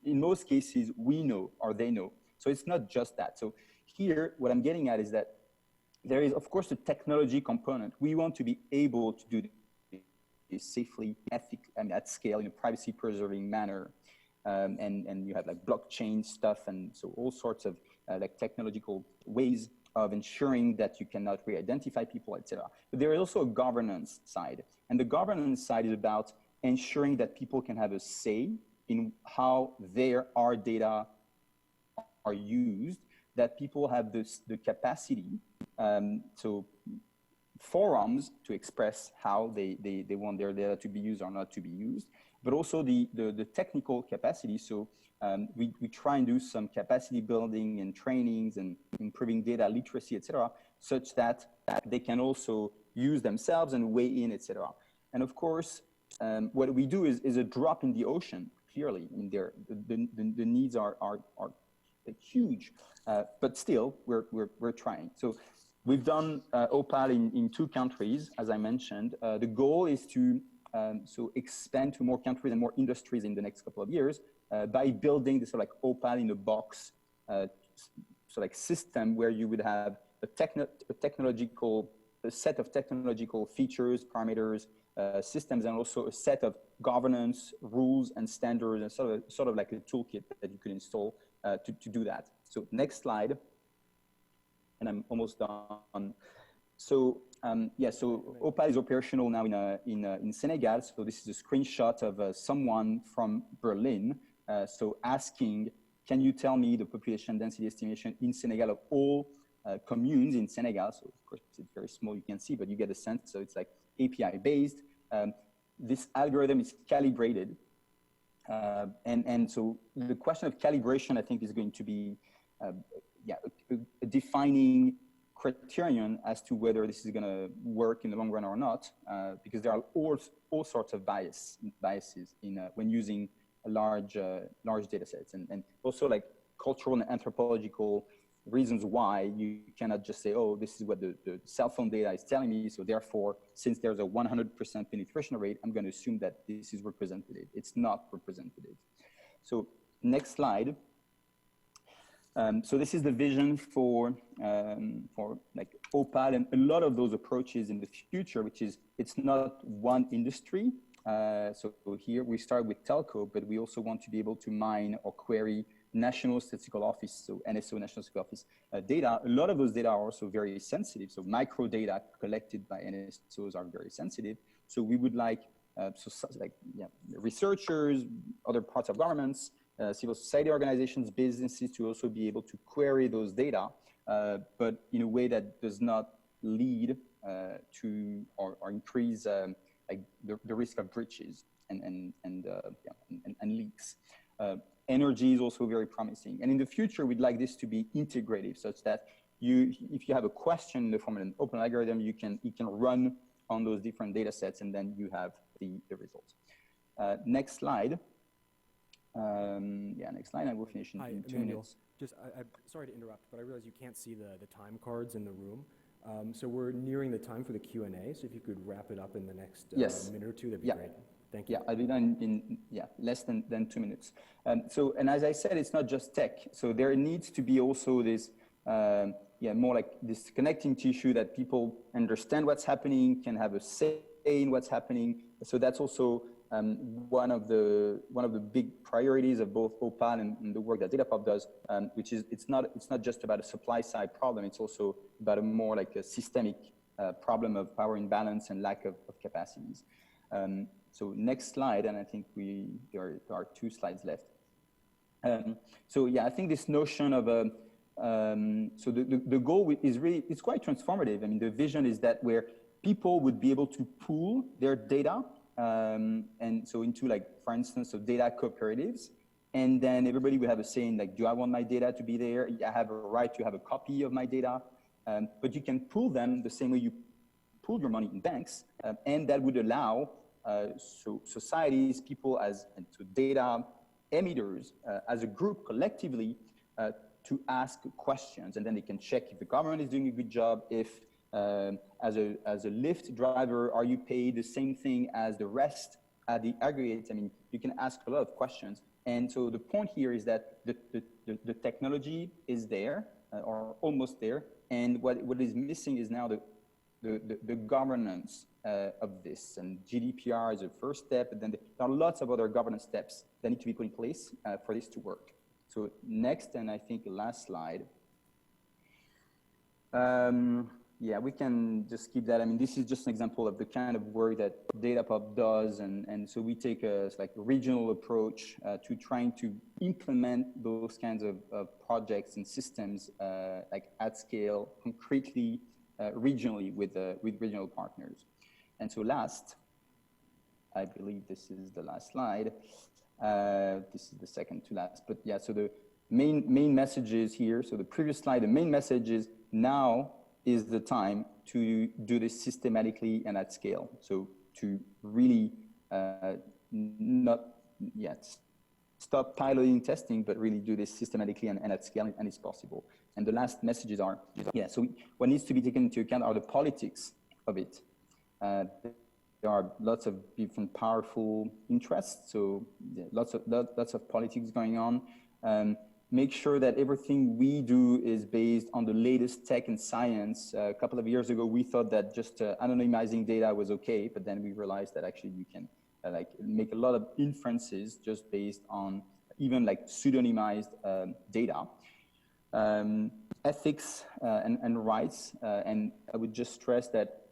In most cases, we know or they know. So it's not just that. So here, what I'm getting at is that there is, of course, a technology component. We want to be able to do this safely, at scale, in a privacy-preserving manner. And you have like blockchain stuff and so all sorts of like technological ways of ensuring that you cannot re-identify people, etc. But there is also a governance side. And the governance side is about ensuring that people can have a say in how our data are used, that people have the capacity, so forums to express how they want their data to be used or not to be used, but also the technical capacity. So we try and do some capacity building and trainings and improving data literacy, etc., such that they can also use themselves and weigh in, etc. And of course, what we do is a drop in the ocean. Clearly, I mean, the needs are huge, but still we're trying. So we've done Opal in 2 countries, as I mentioned. The goal is to expand to more countries and more industries in the next couple of years by building this sort of like Opal in a box, system where you would have a set of technological features, parameters, systems, and also a set of governance rules and standards, and sort of like a toolkit that you could install to do that. So next slide, and I'm almost done. So so Opal is operational now in Senegal. So this is a screenshot of someone from Berlin. So asking, can you tell me the population density estimation in Senegal of all communes in Senegal? So of course it's very small, you can see, but you get a sense. So it's like API based. This algorithm is calibrated. And so the question of calibration, I think, is going to be a defining criterion as to whether this is going to work in the long run or not, because there are all sorts of biases when using large data sets, and also like cultural and anthropological reasons why you cannot just say, oh, this is what the cell phone data is telling me, so therefore, since there's a 100% penetration rate, I'm going to assume that this is representative. It's not representative. So next slide. So this is the vision for like Opal and a lot of those approaches in the future, which is it's not one industry. So here we start with telco, but we also want to be able to mine or query National Statistical Office, so NSO, National Statistical Office data. A lot of those data are also very sensitive. So micro data collected by NSOs are very sensitive. So we would like, researchers, other parts of governments, civil society organizations, businesses to also be able to query those data, but in a way that does not lead to or increase like the risk of breaches and leaks. Energy is also very promising. And in the future, we'd like this to be integrative such that if you have a question in the form of an open algorithm, you can run on those different data sets and then you have the results. Next slide. Next slide. I will finish in 2 minutes. Just, I'm sorry to interrupt, but I realize you can't see the time cards in the room. So we're nearing the time for the Q&A. So if you could wrap it up in the next minute or two, that'd be great. Thank you. Yeah, I'll be done in less than 2 minutes. And as I said, it's not just tech. So there needs to be also this, more like this connecting tissue that people understand what's happening, can have a say in what's happening. So that's also one of the big priorities of both Opal and the work that Datapop does, which is it's not just about a supply side problem. It's also about a more like a systemic problem of power imbalance and lack of capacities. So next slide, and I think there are 2 slides left. I think this notion of so the goal is really, it's quite transformative. I mean, the vision is that where people would be able to pool their data, and so into like, for instance, of data cooperatives, and then everybody would have a say in like, do I want my data to be there? I have a right to have a copy of my data, but you can pool them the same way you pool your money in banks, and that would allow so societies, people and so data emitters as a group collectively to ask questions, and then they can check if the government is doing a good job, if as a Lyft driver, are you paid the same thing as the rest at the aggregate? I mean, you can ask a lot of questions. And so the point here is that the technology is there or almost there. And what is missing is now the governance of this. And GDPR is a first step, and then there are lots of other governance steps that need to be put in place for this to work. So next, and I think the last slide. We can just keep that. I mean, this is just an example of the kind of work that Datapop does. And so we take a regional approach to trying to implement those kinds of projects and systems like at scale, concretely, regionally with regional partners. And so last, I believe this is the last slide. This is the second to last, but yeah, so the main messages here. So the previous slide, the main message is now is the time to do this systematically and at scale. So to really not yet stop piloting testing, but really do this systematically and at scale, and it's possible. And the last messages are, so what needs to be taken into account are the politics of it. There are lots of different powerful interests, so lots of politics going on. Make sure that everything we do is based on the latest tech and science. A couple of years ago, we thought that just anonymizing data was okay, but then we realized that actually you can make a lot of inferences just based on even like pseudonymized data. Ethics and rights, and I would just stress that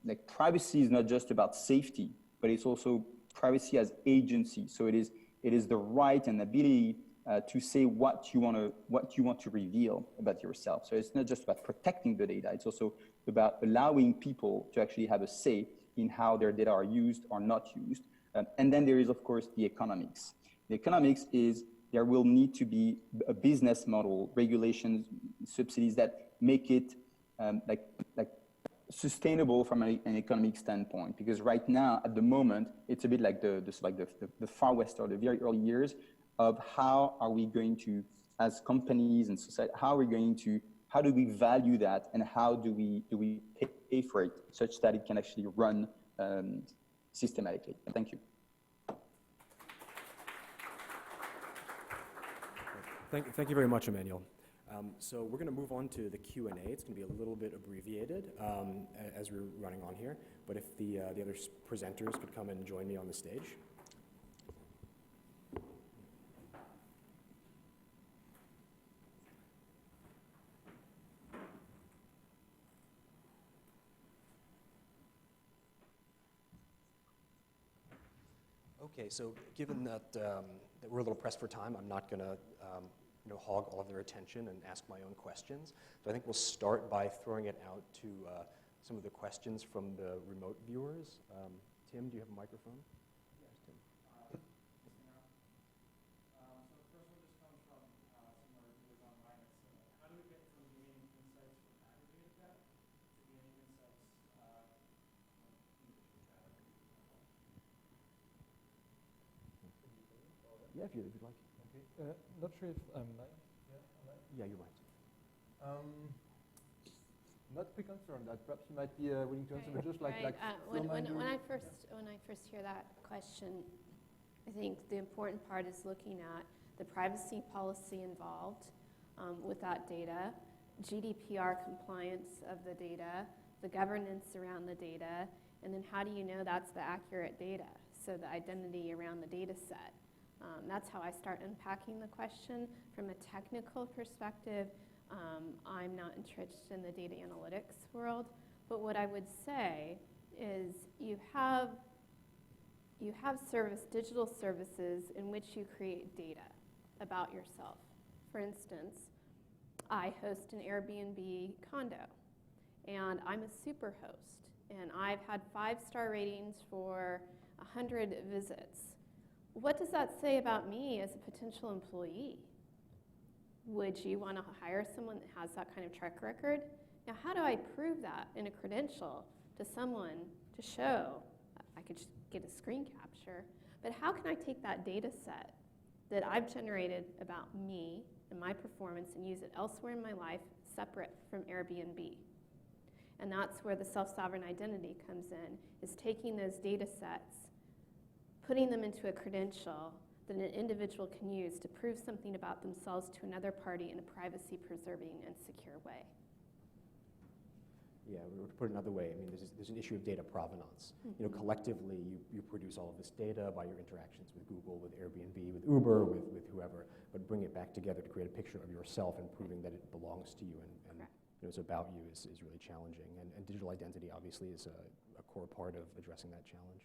like privacy is not just about safety, but it's also privacy as agency. So it is the right and ability to say what you want to reveal about yourself. So it's not just about protecting the data, it's also about allowing people to actually have a say in how their data are used or not used. And then there is, of course, the economics. The economics is there will need to be a business model, regulations, subsidies that make it like sustainable from an economic standpoint. Because right now, at the moment, it's a bit like the Far West or the very early years of how are we going to as companies and society, how do we value that, and how do we pay for it such that it can actually run systematically? Thank you. Thank you very much, Emmanuel. So we're going to move on to the Q&A. It's going to be a little bit abbreviated as we're running on here, but if the other presenters could come and join me on the stage. Okay, so given that, that we're a little pressed for time, I'm not going to hog all of their attention and ask my own questions. So I think we'll start by throwing it out to some of the questions from the remote viewers. Tim, do you have a microphone? Yes, Tim. So the first one just comes from some of our viewers online. It's, how do we get from gaining insights from aggregated data to gaining insights from individual data? Yeah, if you'd like. Okay. Not sure if I'm live. Yeah, you're right. Not pre-concerned that perhaps you might be willing to answer, but just like when I first hear that question, I think the important part is looking at the privacy policy involved with that data, GDPR compliance of the data, the governance around the data, and then how do you know that's the accurate data? So the identity around the data set. That's how I start unpacking the question. From a technical perspective, I'm not entrenched in the data analytics world, but what I would say is you have digital services in which you create data about yourself. For instance, I host an Airbnb condo, and I'm a super host, and I've had 5-star ratings for 100 visits. What does that say about me as a potential employee? Would you want to hire someone that has that kind of track record? Now, how do I prove that in a credential to someone to show? I could just get a screen capture, but how can I take that data set that I've generated about me and my performance and use it elsewhere in my life separate from Airbnb? And that's where the self-sovereign identity comes in, is taking those data sets, putting them into a credential that an individual can use to prove something about themselves to another party in a privacy-preserving and secure way. Yeah, to put it another way, I mean, there's an issue of data provenance. Mm-hmm. Collectively, you produce all of this data by your interactions with Google, with Airbnb, with Uber, with whoever, but bring it back together to create a picture of yourself and proving that it belongs to you and it's about you is really challenging. And digital identity, obviously, is a core part of addressing that challenge.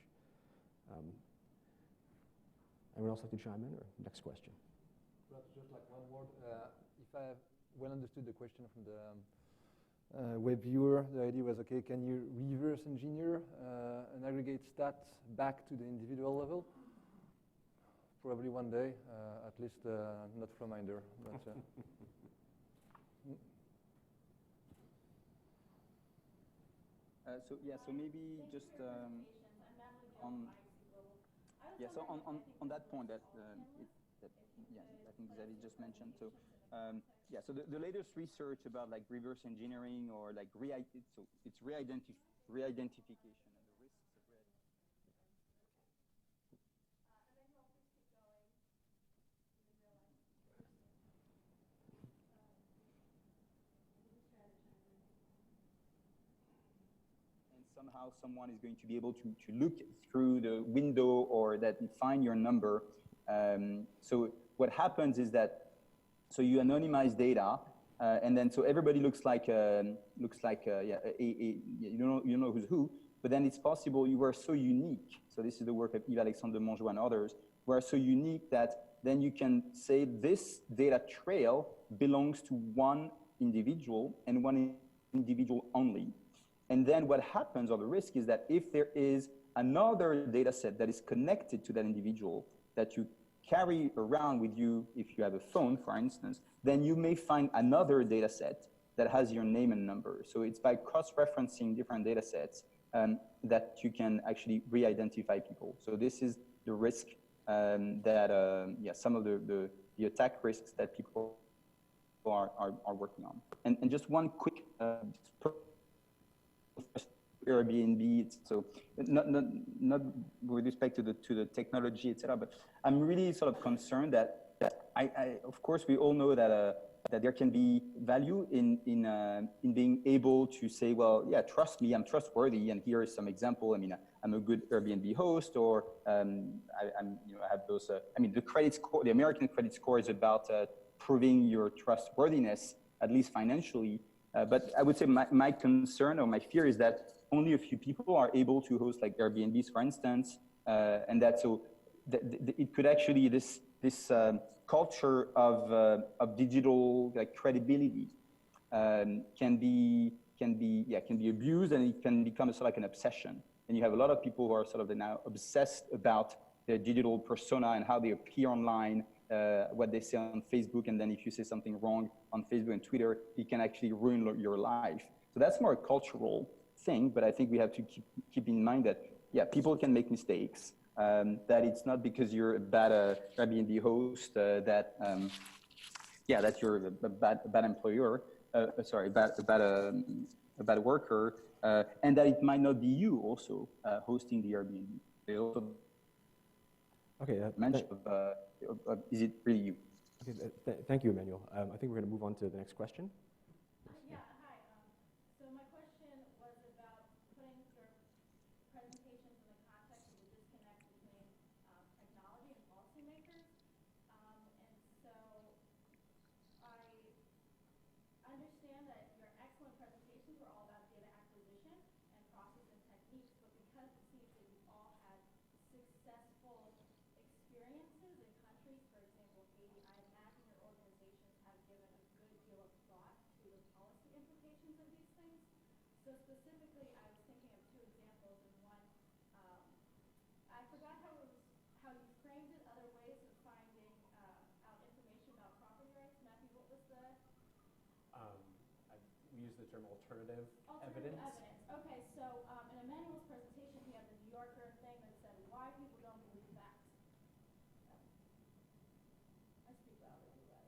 Anyone else like to chime in, or next question? Perhaps just like one word. If I have well understood the question from the web viewer, the idea was, okay, can you reverse engineer and aggregate stats back to the individual level? Probably one day, at least not from Minder. But, so maybe just on. Yeah, so on that point that I think Xavier just mentioned. So so the latest research about like reverse engineering or like it's re-identification and the risks of somehow someone is going to be able to look through the window or that find your number. So what happens is that you anonymize data, and then so everybody looks like you know who's who. But then it's possible you are so unique. So this is the work of Yves Alexandre de Montjoie and others. We are so unique that then you can say this data trail belongs to one individual and one individual only. And then what happens, or the risk, is that if there is another data set that is connected to that individual that you carry around with you, if you have a phone, for instance, then you may find another data set that has your name and number. So it's by cross-referencing different data sets that you can actually re-identify people. So this is the risk that, some of the attack risks that people are working on. And just one quick Airbnb. So not with respect to the technology, etc. But I'm really sort of concerned that I of course we all know that there can be value in being able to say, well, yeah, trust me, I'm trustworthy, and here is some example. I mean, I'm a good Airbnb host, or I have those. I mean, the credit score, the American credit score is about proving your trustworthiness, at least financially. But I would say my concern or my fear is that only a few people are able to host like Airbnbs, for instance, and that so it could actually this culture of digital like credibility can be abused, and it can become sort of like an obsession. And you have a lot of people who are sort of now obsessed about their digital persona and how they appear online, what they say on Facebook, and then if you say something wrong on Facebook and Twitter, it can actually ruin your life. So that's more a cultural thing, but I think we have to keep in mind that, yeah, people can make mistakes, that it's not because you're a bad Airbnb host that you're a bad employer, a bad worker, and that it might not be you also hosting the Airbnb. They also mention is it really you? Okay, thank you, Emmanuel. I think we're going to move on to the next question. Yeah, hi. So my question was about putting your presentations in the context of the disconnect between technology and policymakers. And so I understand that your excellent presentations were all about data acquisition and process and techniques, but because it seems that you all had successful experiences in countries, for example, Haiti, I imagine your organizations have given a good deal of thought to the policy implications of these things. So specifically, I was thinking of two examples, and one, I forgot how you framed it, other ways of finding out information about property rights. Matthew, what was the? We use the term alternative evidence. Okay, so in Emmanuel's presentation, he had the New Yorker thing that said why people don't believe facts. I speak louder than that.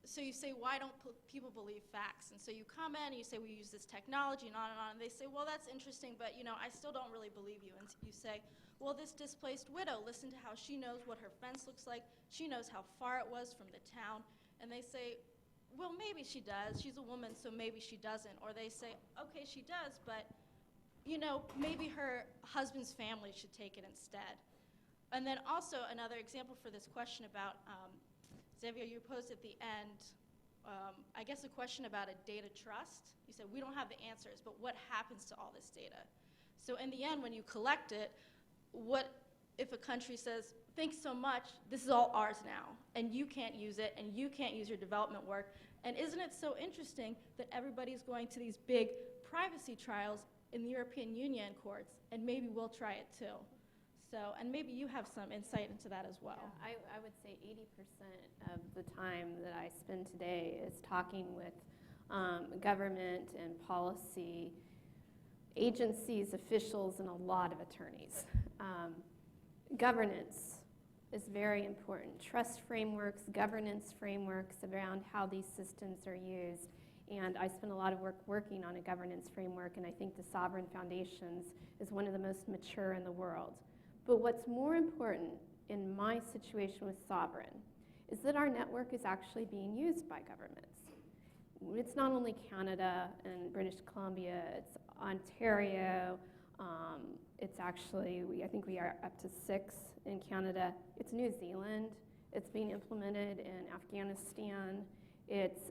So you say, why don't people believe facts? And so you comment and you say, we use this technology and on and on. And they say, well, that's interesting, but I still don't really believe you. And you say, well, this displaced widow, listen to how she knows what her fence looks like. She knows how far it was from the town. And they say, well, maybe she does. She's a woman, so maybe she doesn't. Or they say, okay, she does, but maybe her husband's family should take it instead. And then also another example for this question about, Xavier, you posed at the end, I guess a question about a data trust. You said, we don't have the answers, but what happens to all this data? So in the end, when you collect it, what if a country says, thanks so much, this is all ours now, and you can't use it, and you can't use your development work, and isn't it so interesting that everybody's going to these big privacy trials in the European Union courts, and maybe we'll try it too. So, and maybe you have some insight into that as well. Yeah, I would say 80% of the time that I spend today is talking with government and policy agencies, officials, and a lot of attorneys. Governance is very important. Trust frameworks, governance frameworks around how these systems are used. And I spent a lot of work working on a governance framework, and I think the Sovereign Foundations is one of the most mature in the world. But what's more important in my situation with Sovereign is that our network is actually being used by governments. It's not only Canada and British Columbia, it's Ontario, it's actually, I think we are up to 6 in Canada. It's New Zealand. It's being implemented in Afghanistan. It's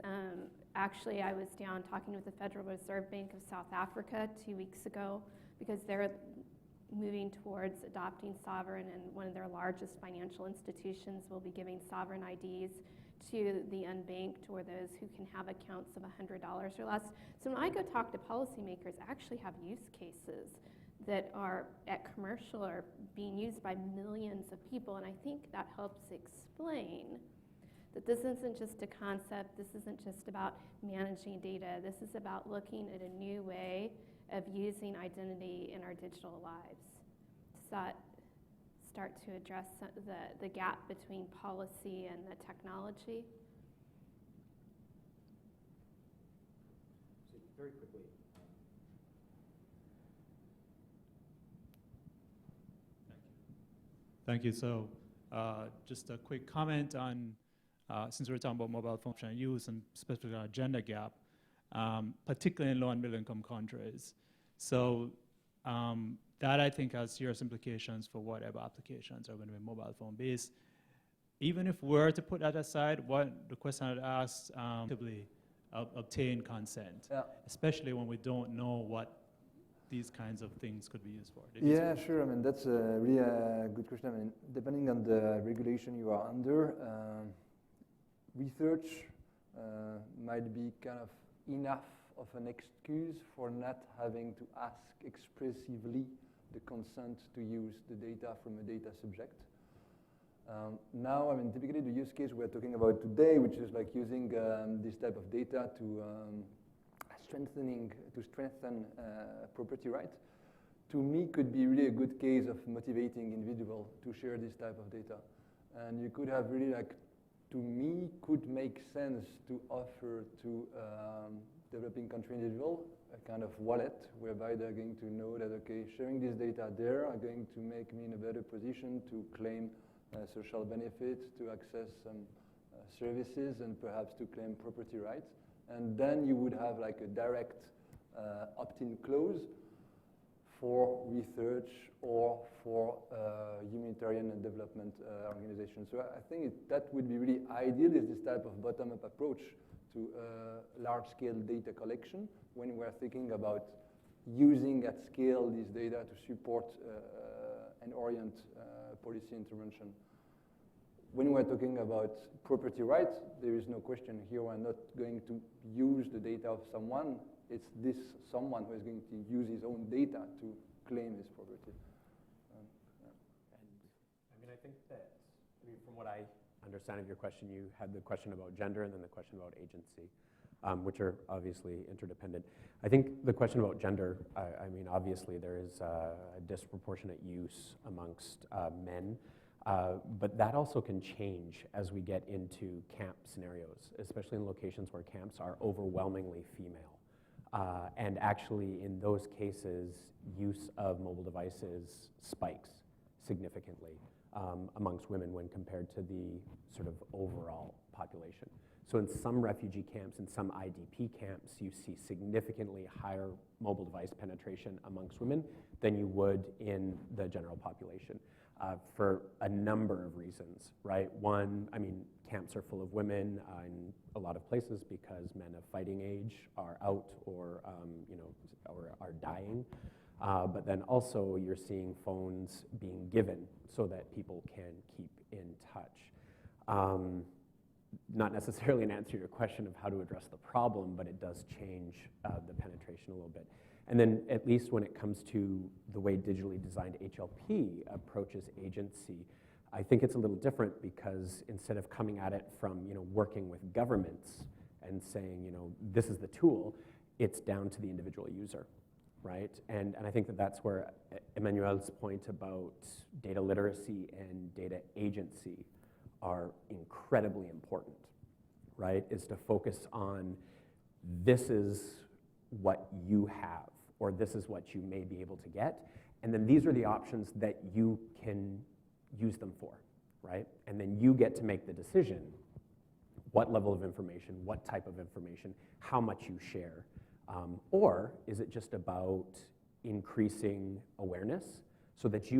actually, I was down talking with the Federal Reserve Bank of South Africa 2 weeks ago because they're moving towards adopting sovereign, and one of their largest financial institutions will be giving sovereign IDs to the unbanked or those who can have accounts of $100 or less. So when I go talk to policymakers, I actually have use cases that are at commercial or being used by millions of people, and I think that helps explain that this isn't just a concept, this isn't just about managing data, this is about looking at a new way of using identity in our digital lives. Does start to address the gap between policy and the technology. So very quickly. Thank you. So just a quick comment on, since we're talking about mobile phone use and specifically our gender gap, particularly in low and middle income countries. So that I think has serious implications for whatever applications are going to be mobile phone based. Even if we're to put that aside, the question I'd ask, obtain consent, especially when we don't know what these kinds of things could be used for. Yeah, sure. I mean, that's a really good question. I mean, depending on the regulation you are under, research might be kind of enough of an excuse for not having to ask expressively the consent to use the data from a data subject. Now, I mean, typically the use case we're talking about today, which is like using this type of data to strengthen property rights, to me could be really a good case of motivating individual to share this type of data. And you could have really like, to me, could make sense to offer to developing country individual a kind of wallet whereby they're going to know that, okay, sharing this data there are going to make me in a better position to claim social benefits, to access some services, and perhaps to claim property rights. And then you would have like a direct opt-in clause for research or for humanitarian and development organizations. So I think that would be really ideal, is this type of bottom-up approach to large-scale data collection when we're thinking about using at scale this data to support and orient policy intervention. When we're talking about property rights, there is no question here we're not going to use the data of someone. It's this someone who is going to use his own data to claim his property. And I mean, I think that, from what I understand of your question, you had the question about gender and then the question about agency, which are obviously interdependent. I think the question about gender, I mean, obviously there is a disproportionate use amongst men. But that also can change as we get into camp scenarios, especially in locations where camps are overwhelmingly female. And actually, in those cases, use of mobile devices spikes significantly amongst women when compared to the sort of overall population. So in some refugee camps, in some IDP camps, you see significantly higher mobile device penetration amongst women than you would in the general population. For a number of reasons, right? One, I mean, camps are full of women in a lot of places because men of fighting age are out or, or are dying. But then also you're seeing phones being given so that people can keep in touch. Not necessarily an answer to your question of how to address the problem, but it does change the penetration a little bit. And then at least when it comes to the way digitally designed HLP approaches agency, I think it's a little different because instead of coming at it from working with governments and saying this is the tool, it's down to the individual user, right? And I think that that's where Emmanuel's point about data literacy and data agency are incredibly important, right? Is to focus on this is what you have, or this is what you may be able to get, and then these are the options that you can use them for, right? And then you get to make the decision, what level of information, what type of information, how much you share, or is it just about increasing awareness so that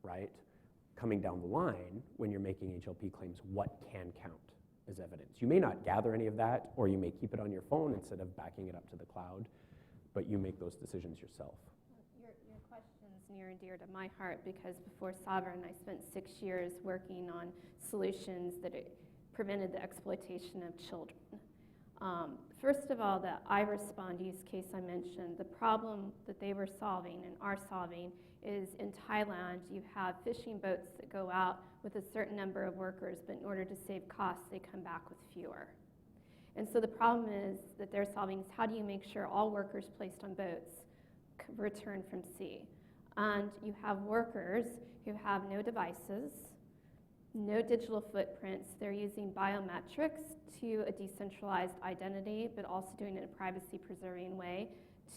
right, coming down the line when you're making HLP claims, what can count as evidence. You may not gather any of that, or you may keep it on your phone instead of backing it up to the cloud, but you make those decisions yourself. Your question's near and dear to my heart because before Sovereign, I spent 6 years working on solutions that prevented the exploitation of children. First of all, the iRespond use case I mentioned, the problem that they were solving and are solving is in Thailand, you have fishing boats that go out with a certain number of workers, but in order to save costs, they come back with fewer. And so the problem is that they're solving is how do you make sure all workers placed on boats return from sea? And you have workers who have no devices, no digital footprints. They're using biometrics to a decentralized identity, but also doing it in a privacy-preserving way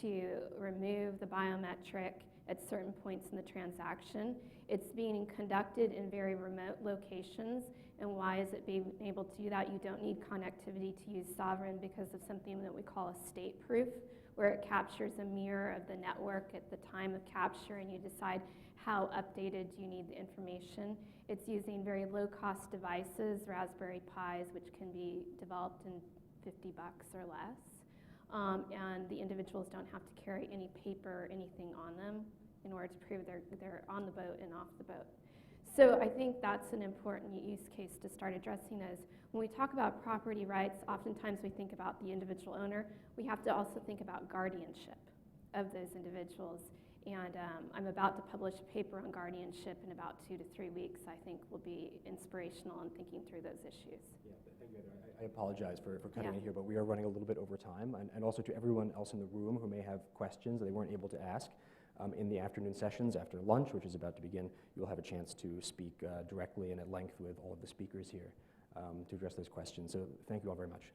to remove the biometric at certain points in the transaction. It's being conducted in very remote locations. And why is it being able to do that? You don't need connectivity to use Sovereign because of something that we call a state proof, where it captures a mirror of the network at the time of capture, and you decide how updated you need the information. It's using very low-cost devices, Raspberry Pis, which can be developed in $50 or less. And the individuals don't have to carry any paper or anything on them in order to prove they're on the boat and off the boat. So I think that's an important use case to start addressing those. When we talk about property rights, oftentimes we think about the individual owner. We have to also think about guardianship of those individuals. And I'm about to publish a paper on guardianship in about 2 to 3 weeks. I think will be inspirational in thinking through those issues. Yeah, thank you, Heather. I apologize for cutting in here, but we are running a little bit over time. And also to everyone else in the room who may have questions that they weren't able to ask, in the afternoon sessions after lunch, which is about to begin, you'll have a chance to speak directly and at length with all of the speakers here to address those questions. So thank you all very much.